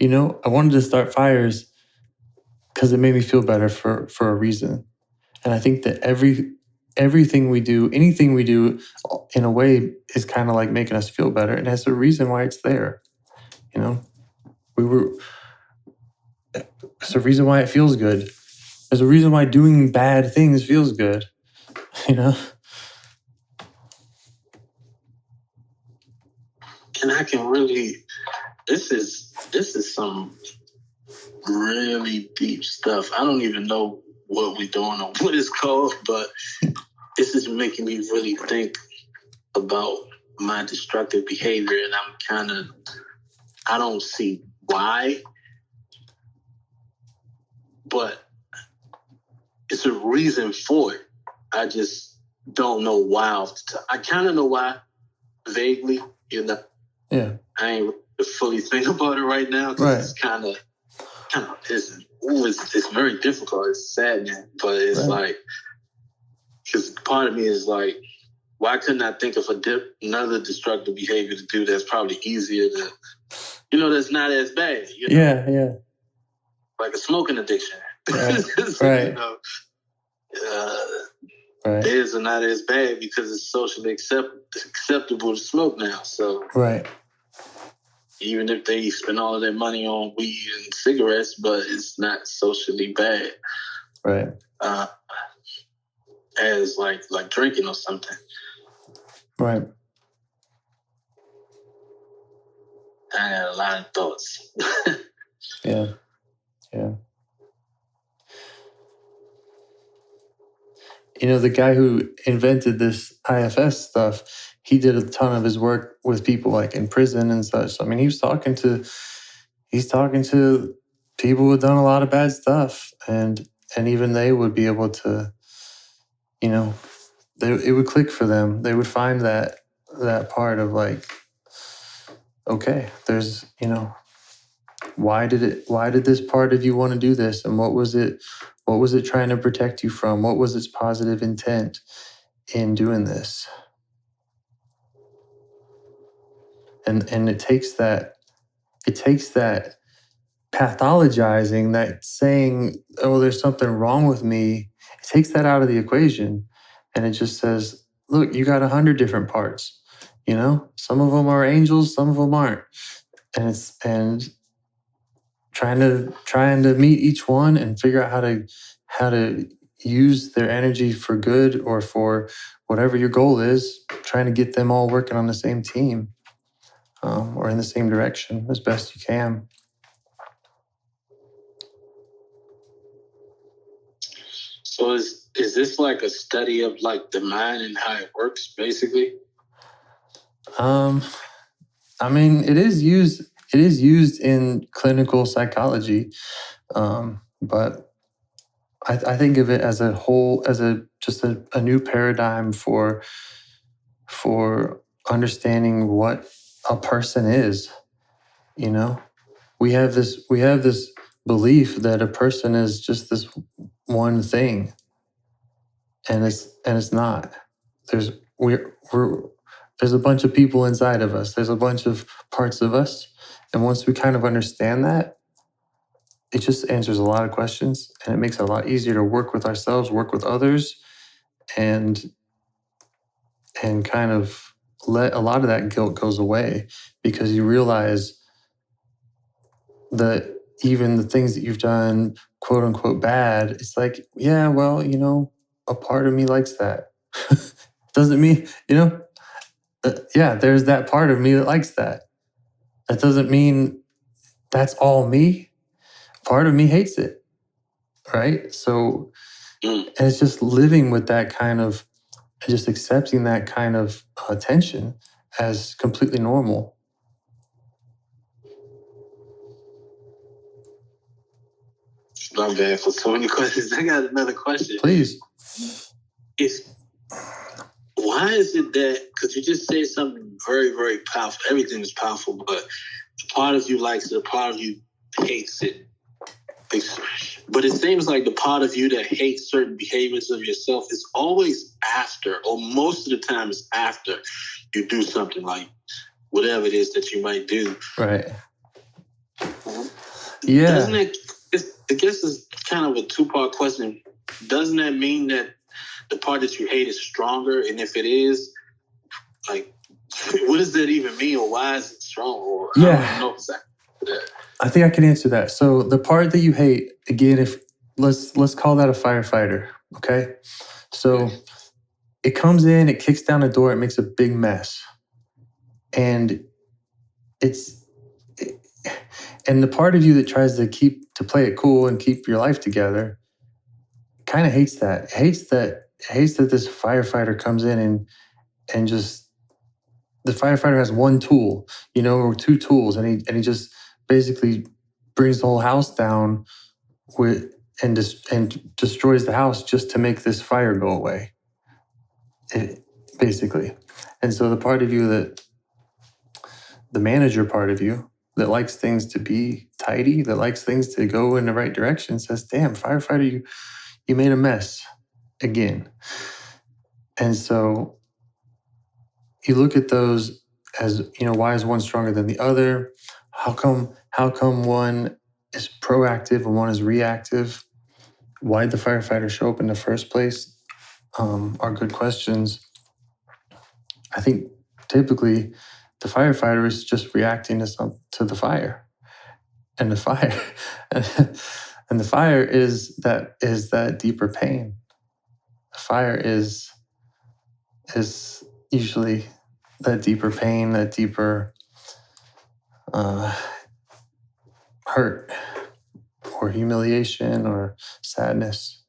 I wanted to start fires because it made me feel better for a reason. And I think that everything we do, anything we do, in a way, is kind of like making us feel better, and has a reason why it's there. There's a reason why it feels good. There's a reason why doing bad things feels good. And I can really, this is some really deep stuff. I don't even know what we're doing or what it's called, but this is making me really think about my destructive behavior, and I don't see why, but it's a reason for it. I just don't know why. I kind of know why, vaguely, Yeah. I ain't really fully think about it right now, because it's it's very difficult. It's sad, man, but it's because part of me is like, why couldn't I think of another destructive behavior to do that's probably easier to, that's not as bad. Yeah. Like a smoking addiction. Right. Theirs are not as bad because it's socially acceptable to smoke now. So right. even if they spend all of their money on weed and cigarettes, but it's not socially bad. Right. As like drinking or something. Right. I had a lot of thoughts. Yeah. You know, the guy who invented this IFS stuff, he did a ton of his work with people like in prison and such. I mean, he's talking to people who've done a lot of bad stuff, and even they would be able to, you know, it would click for them. They would find that part of like, okay, there's, you know, why did this part of you want to do this, and what was it trying to protect you from? What was its positive intent in doing this? And it takes that pathologizing, that saying, oh, there's something wrong with me. It takes that out of the equation, and it just says, look, you got 100 different parts. You know, some of them are angels, some of them aren't, and trying to meet each one and figure out how to use their energy for good or for whatever your goal is, trying to get them all working on the same team, or in the same direction as best you can. So is this like a study of like the mind and how it works, basically? I mean, it is used in clinical psychology, but I think of it as a whole, as just a new paradigm for understanding what a person is. You know, we have this belief that a person is just this one thing, and it's not. There's a bunch of people inside of us. There's a bunch of parts of us, and once we kind of understand that, it just answers a lot of questions, and it makes it a lot easier to work with ourselves, work with others, and kind of let a lot of that guilt goes away, because you realize that even the things that you've done, quote unquote, bad, it's like, yeah, well, you know, a part of me likes that. Doesn't mean, you know, yeah, there's that part of me that likes that. That doesn't mean that's all me. Part of me hates it, right? So, and it's just living with that kind of, just accepting that kind of tension as completely normal. Not bad for so many questions. I got another question. Please. Why is it that, because you just said something very, very powerful. Everything is powerful, but a part of you likes it, a part of you hates it. But it seems like the part of you that hates certain behaviors of yourself is always after, or most of the time it's after you do something, like whatever it is that you might do. Right. Yeah. Doesn't it, I guess it's kind of a two-part question. Doesn't that mean that the part that you hate is stronger? And if it is, like, what does that even mean? Or why is it strong? Or yeah. I don't know exactly that. I think I can answer that. So the part that you hate, again, if let's call that a firefighter, okay? So it comes in, it kicks down the door, it makes a big mess. And and the part of you that tries to play it cool and keep your life together kind of hates that. It hates that this firefighter comes in and just, the firefighter has one tool, you know, or two tools, and he just basically brings the whole house down and destroys the house just to make this fire go away, basically. And so the part of you the manager part of you that likes things to be tidy, that likes things to go in the right direction, says, damn, firefighter, you made a mess again. And so you look at those as, you know, why is one stronger than the other? How come one is proactive and one is reactive? Why'd the firefighter show up in the first place? Are good questions. I think typically The firefighter is just reacting to the fire, and the fire, and the fire is that deeper pain. The fire is usually that deeper pain, that deeper hurt or humiliation or sadness.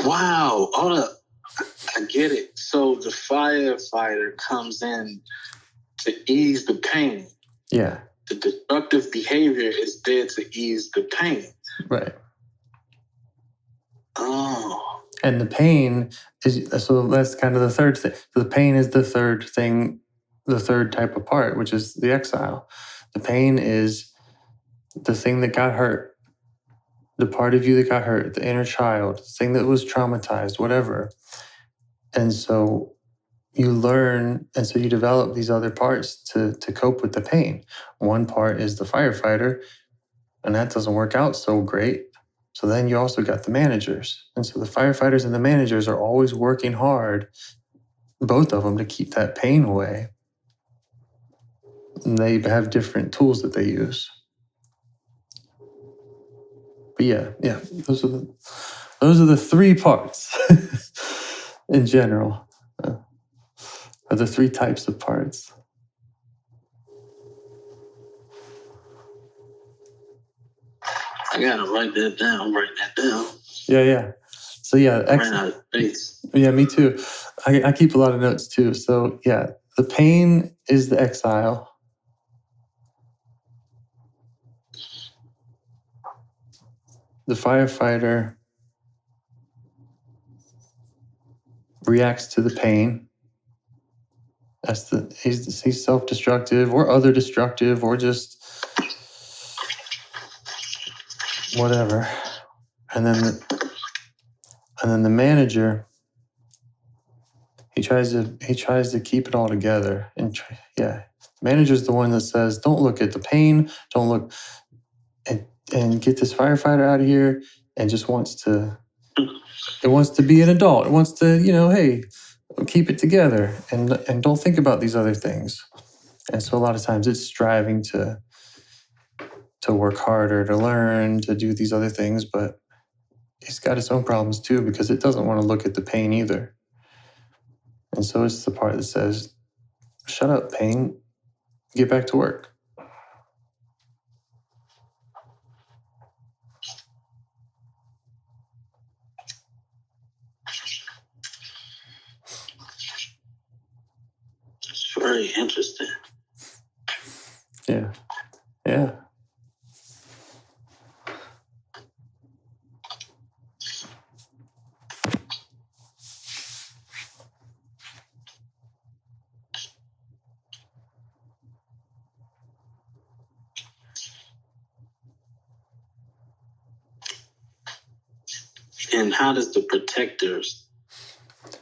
Wow. Hold up. I get it. So the firefighter comes in to ease the pain. Yeah. The destructive behavior is there to ease the pain. Right. Oh. And the pain is, so that's kind of the third thing. The pain is the third thing, the third type of part, which is the exile. The pain is the thing that got hurt, the part of you that got hurt, the inner child, the thing that was traumatized, whatever. And so you learn, and so you develop these other parts to cope with the pain. One part is the firefighter, and that doesn't work out so great. So then you also got the managers. And so the firefighters and the managers are always working hard, both of them, to keep that pain away. And they have different tools that they use. But yeah, those are the three parts in general, or the three types of parts. I gotta write that down. Write that down. Yeah. So yeah, I ran out of space. Yeah, me too. I keep a lot of notes too. So yeah, the pain is the exile. The firefighter reacts to the pain. He's self-destructive or other destructive or just whatever. And then the manager, he tries to keep it all together. And manager's the one that says, don't look at the pain, don't look, and get this firefighter out of here, and just wants to be an adult. It wants to, hey, keep it together and don't think about these other things. And so a lot of times it's striving to work harder, to learn, to do these other things, but it's got its own problems too, because it doesn't want to look at the pain either. And so it's the part that says, shut up, pain, get back to work. It's very interesting. Yeah. And how does the protectors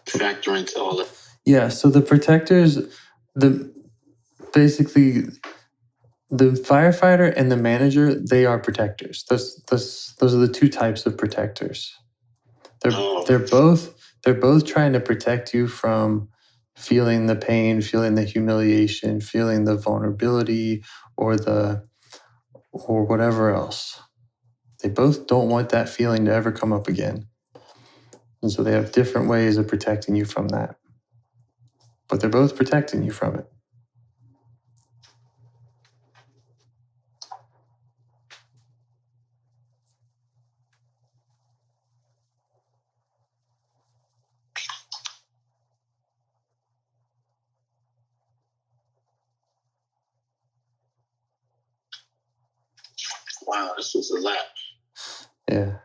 factor into all that? Yeah, so the protectors, basically the firefighter and the manager, they are protectors. Those are the two types of protectors. They're both trying to protect you from feeling the pain, feeling the humiliation, feeling the vulnerability, or whatever else. They both don't want that feeling to ever come up again. And so they have different ways of protecting you from that. But they're both protecting you from it. Wow, this was a lot. Yeah.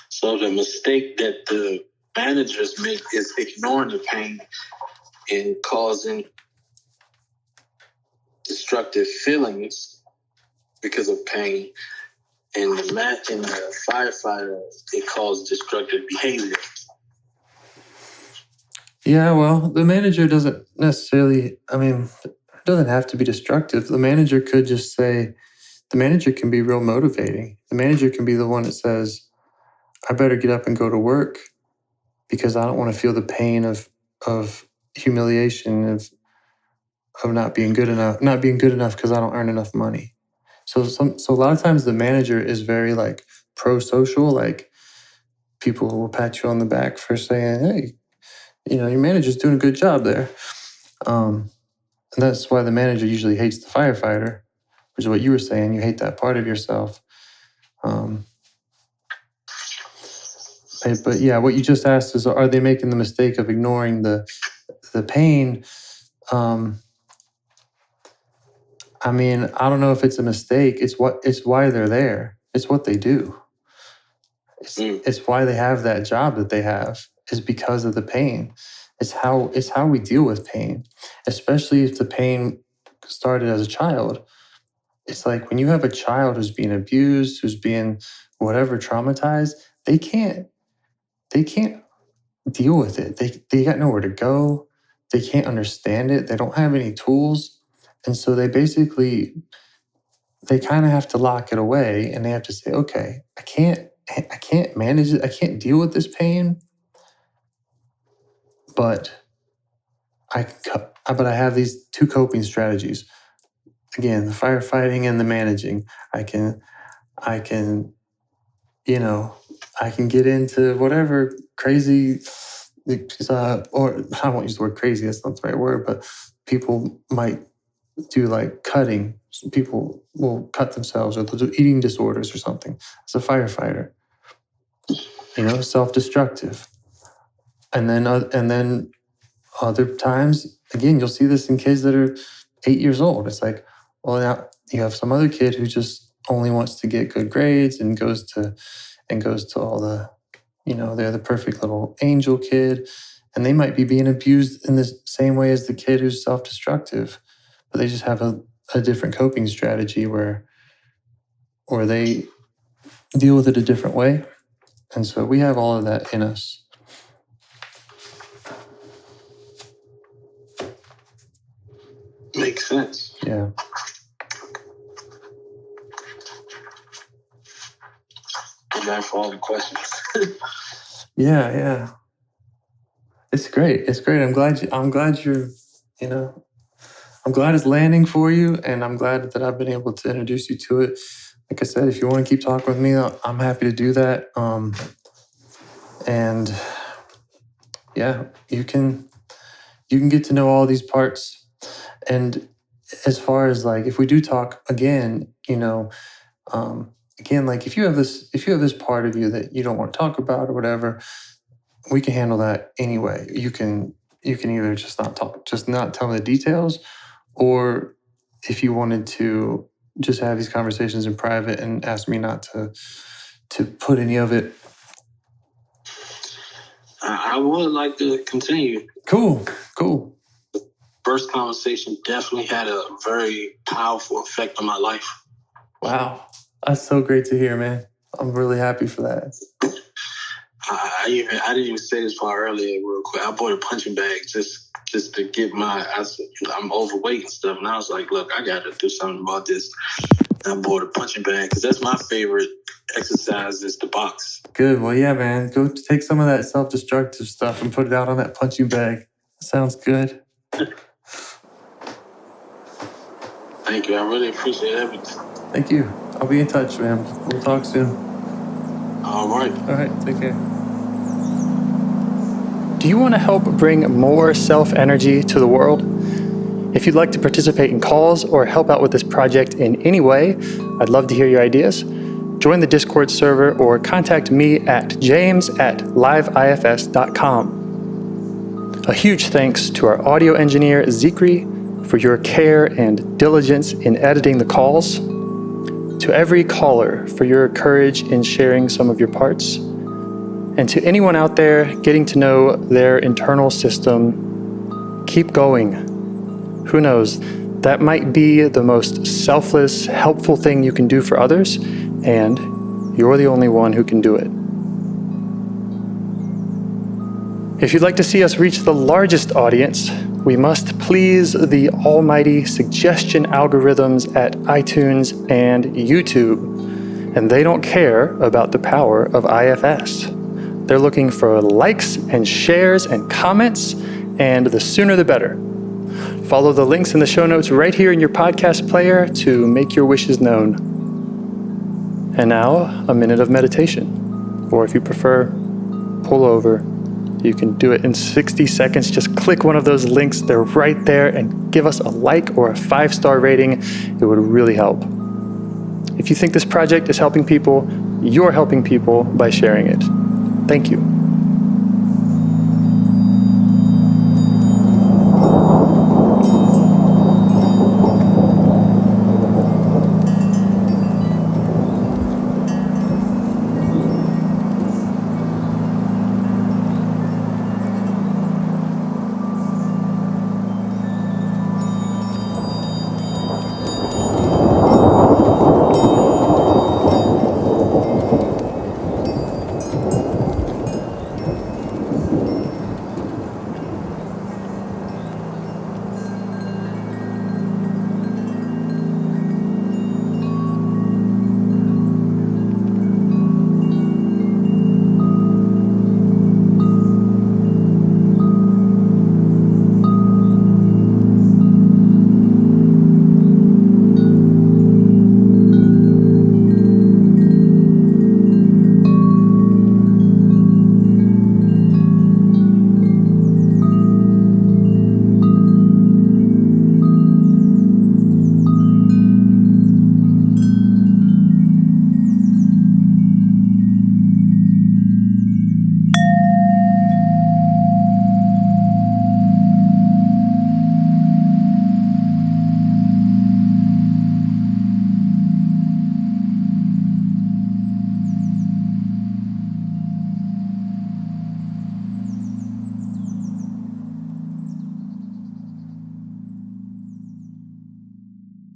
So the mistake that the managers make is ignoring the pain and causing destructive feelings because of pain, In the firefighter, it calls destructive behavior. Yeah, well, the manager doesn't necessarily, it doesn't have to be destructive. The manager could just say, the manager can be real motivating. The manager can be the one that says, I better get up and go to work because I don't want to feel the pain of humiliation of not being good enough because I don't earn enough money. So a lot of times the manager is very like pro-social, like people will pat you on the back for saying, hey, your manager's doing a good job there. And that's why the manager usually hates the firefighter, which is what you were saying. You hate that part of yourself. But yeah, what you just asked is, are they making the mistake of ignoring the pain? I don't know if it's a mistake. It's why they're there. It's what they do. It's why they have that job that they have, is because of the pain. It's how we deal with pain, especially if the pain started as a child. It's like when you have a child who's being abused, who's being whatever traumatized, they can't deal with it. They got nowhere to go. They can't understand it. They don't have any tools. And so they kind of have to lock it away, and they have to say, okay, I can't manage it. I can't deal with this pain, but I have these two coping strategies. Again, the firefighting and the managing. I can get into whatever crazy, or I won't use the word crazy, that's not the right word, but people might do like cutting. People will cut themselves, or they'll do eating disorders or something. As a firefighter, self-destructive. And then other times, again, you'll see this in kids that are 8 years old. It's like, well, now you have some other kid who just only wants to get good grades and goes to all the, they're the perfect little angel kid, and they might be being abused in the same way as the kid who's self-destructive, but they just have a different coping strategy where they deal with it a different way. And so we have all of that in us. Makes sense. Yeah. Thank you for all the questions. Yeah. It's great. I'm glad you're, I'm glad it's landing for you, and I'm glad that I've been able to introduce you to it. Like I said, if you want to keep talking with me, I'm happy to do that. And yeah, you can get to know all these parts. And as far as like, if we do talk again, again, like if you have this part of you that you don't want to talk about or whatever, we can handle that anyway. You can either just not tell me the details, or if you wanted to just have these conversations in private and ask me not to put any of it. I would like to continue. Cool. First conversation definitely had a very powerful effect on my life. Wow. That's so great to hear, man. I'm really happy for that. I didn't even say this part earlier real quick. I bought a punching bag just to get I'm overweight and stuff. And I was like, look, I got to do something about this. And I bought a punching bag because that's my favorite exercise, is the box. Good. Well, yeah, man. Go take some of that self-destructive stuff and put it out on that punching bag. Sounds good. Thank you. I really appreciate everything. Thank you. I'll be in touch, man. We'll talk soon. All right. Take care. Do you want to help bring more self-energy to the world? If you'd like to participate in calls or help out with this project in any way, I'd love to hear your ideas. Join the Discord server or contact me at james@liveifs.com. A huge thanks to our audio engineer, Zikri, for your care and diligence in editing the calls. To every caller for your courage in sharing some of your parts. And to anyone out there getting to know their internal system, keep going. Who knows? That might be the most selfless, helpful thing you can do for others, and you're the only one who can do it. If you'd like to see us reach the largest audience, we must please the almighty suggestion algorithms at iTunes and YouTube. And they don't care about the power of IFS. They're looking for likes and shares and comments, and the sooner the better. Follow the links in the show notes right here in your podcast player to make your wishes known. And now, a minute of meditation. Or if you prefer, pull over. You can do it in 60 seconds. Just click one of those links. They're right there, and give us a like or a 5-star rating. It would really help. If you think this project is helping people, you're helping people by sharing it. Thank you.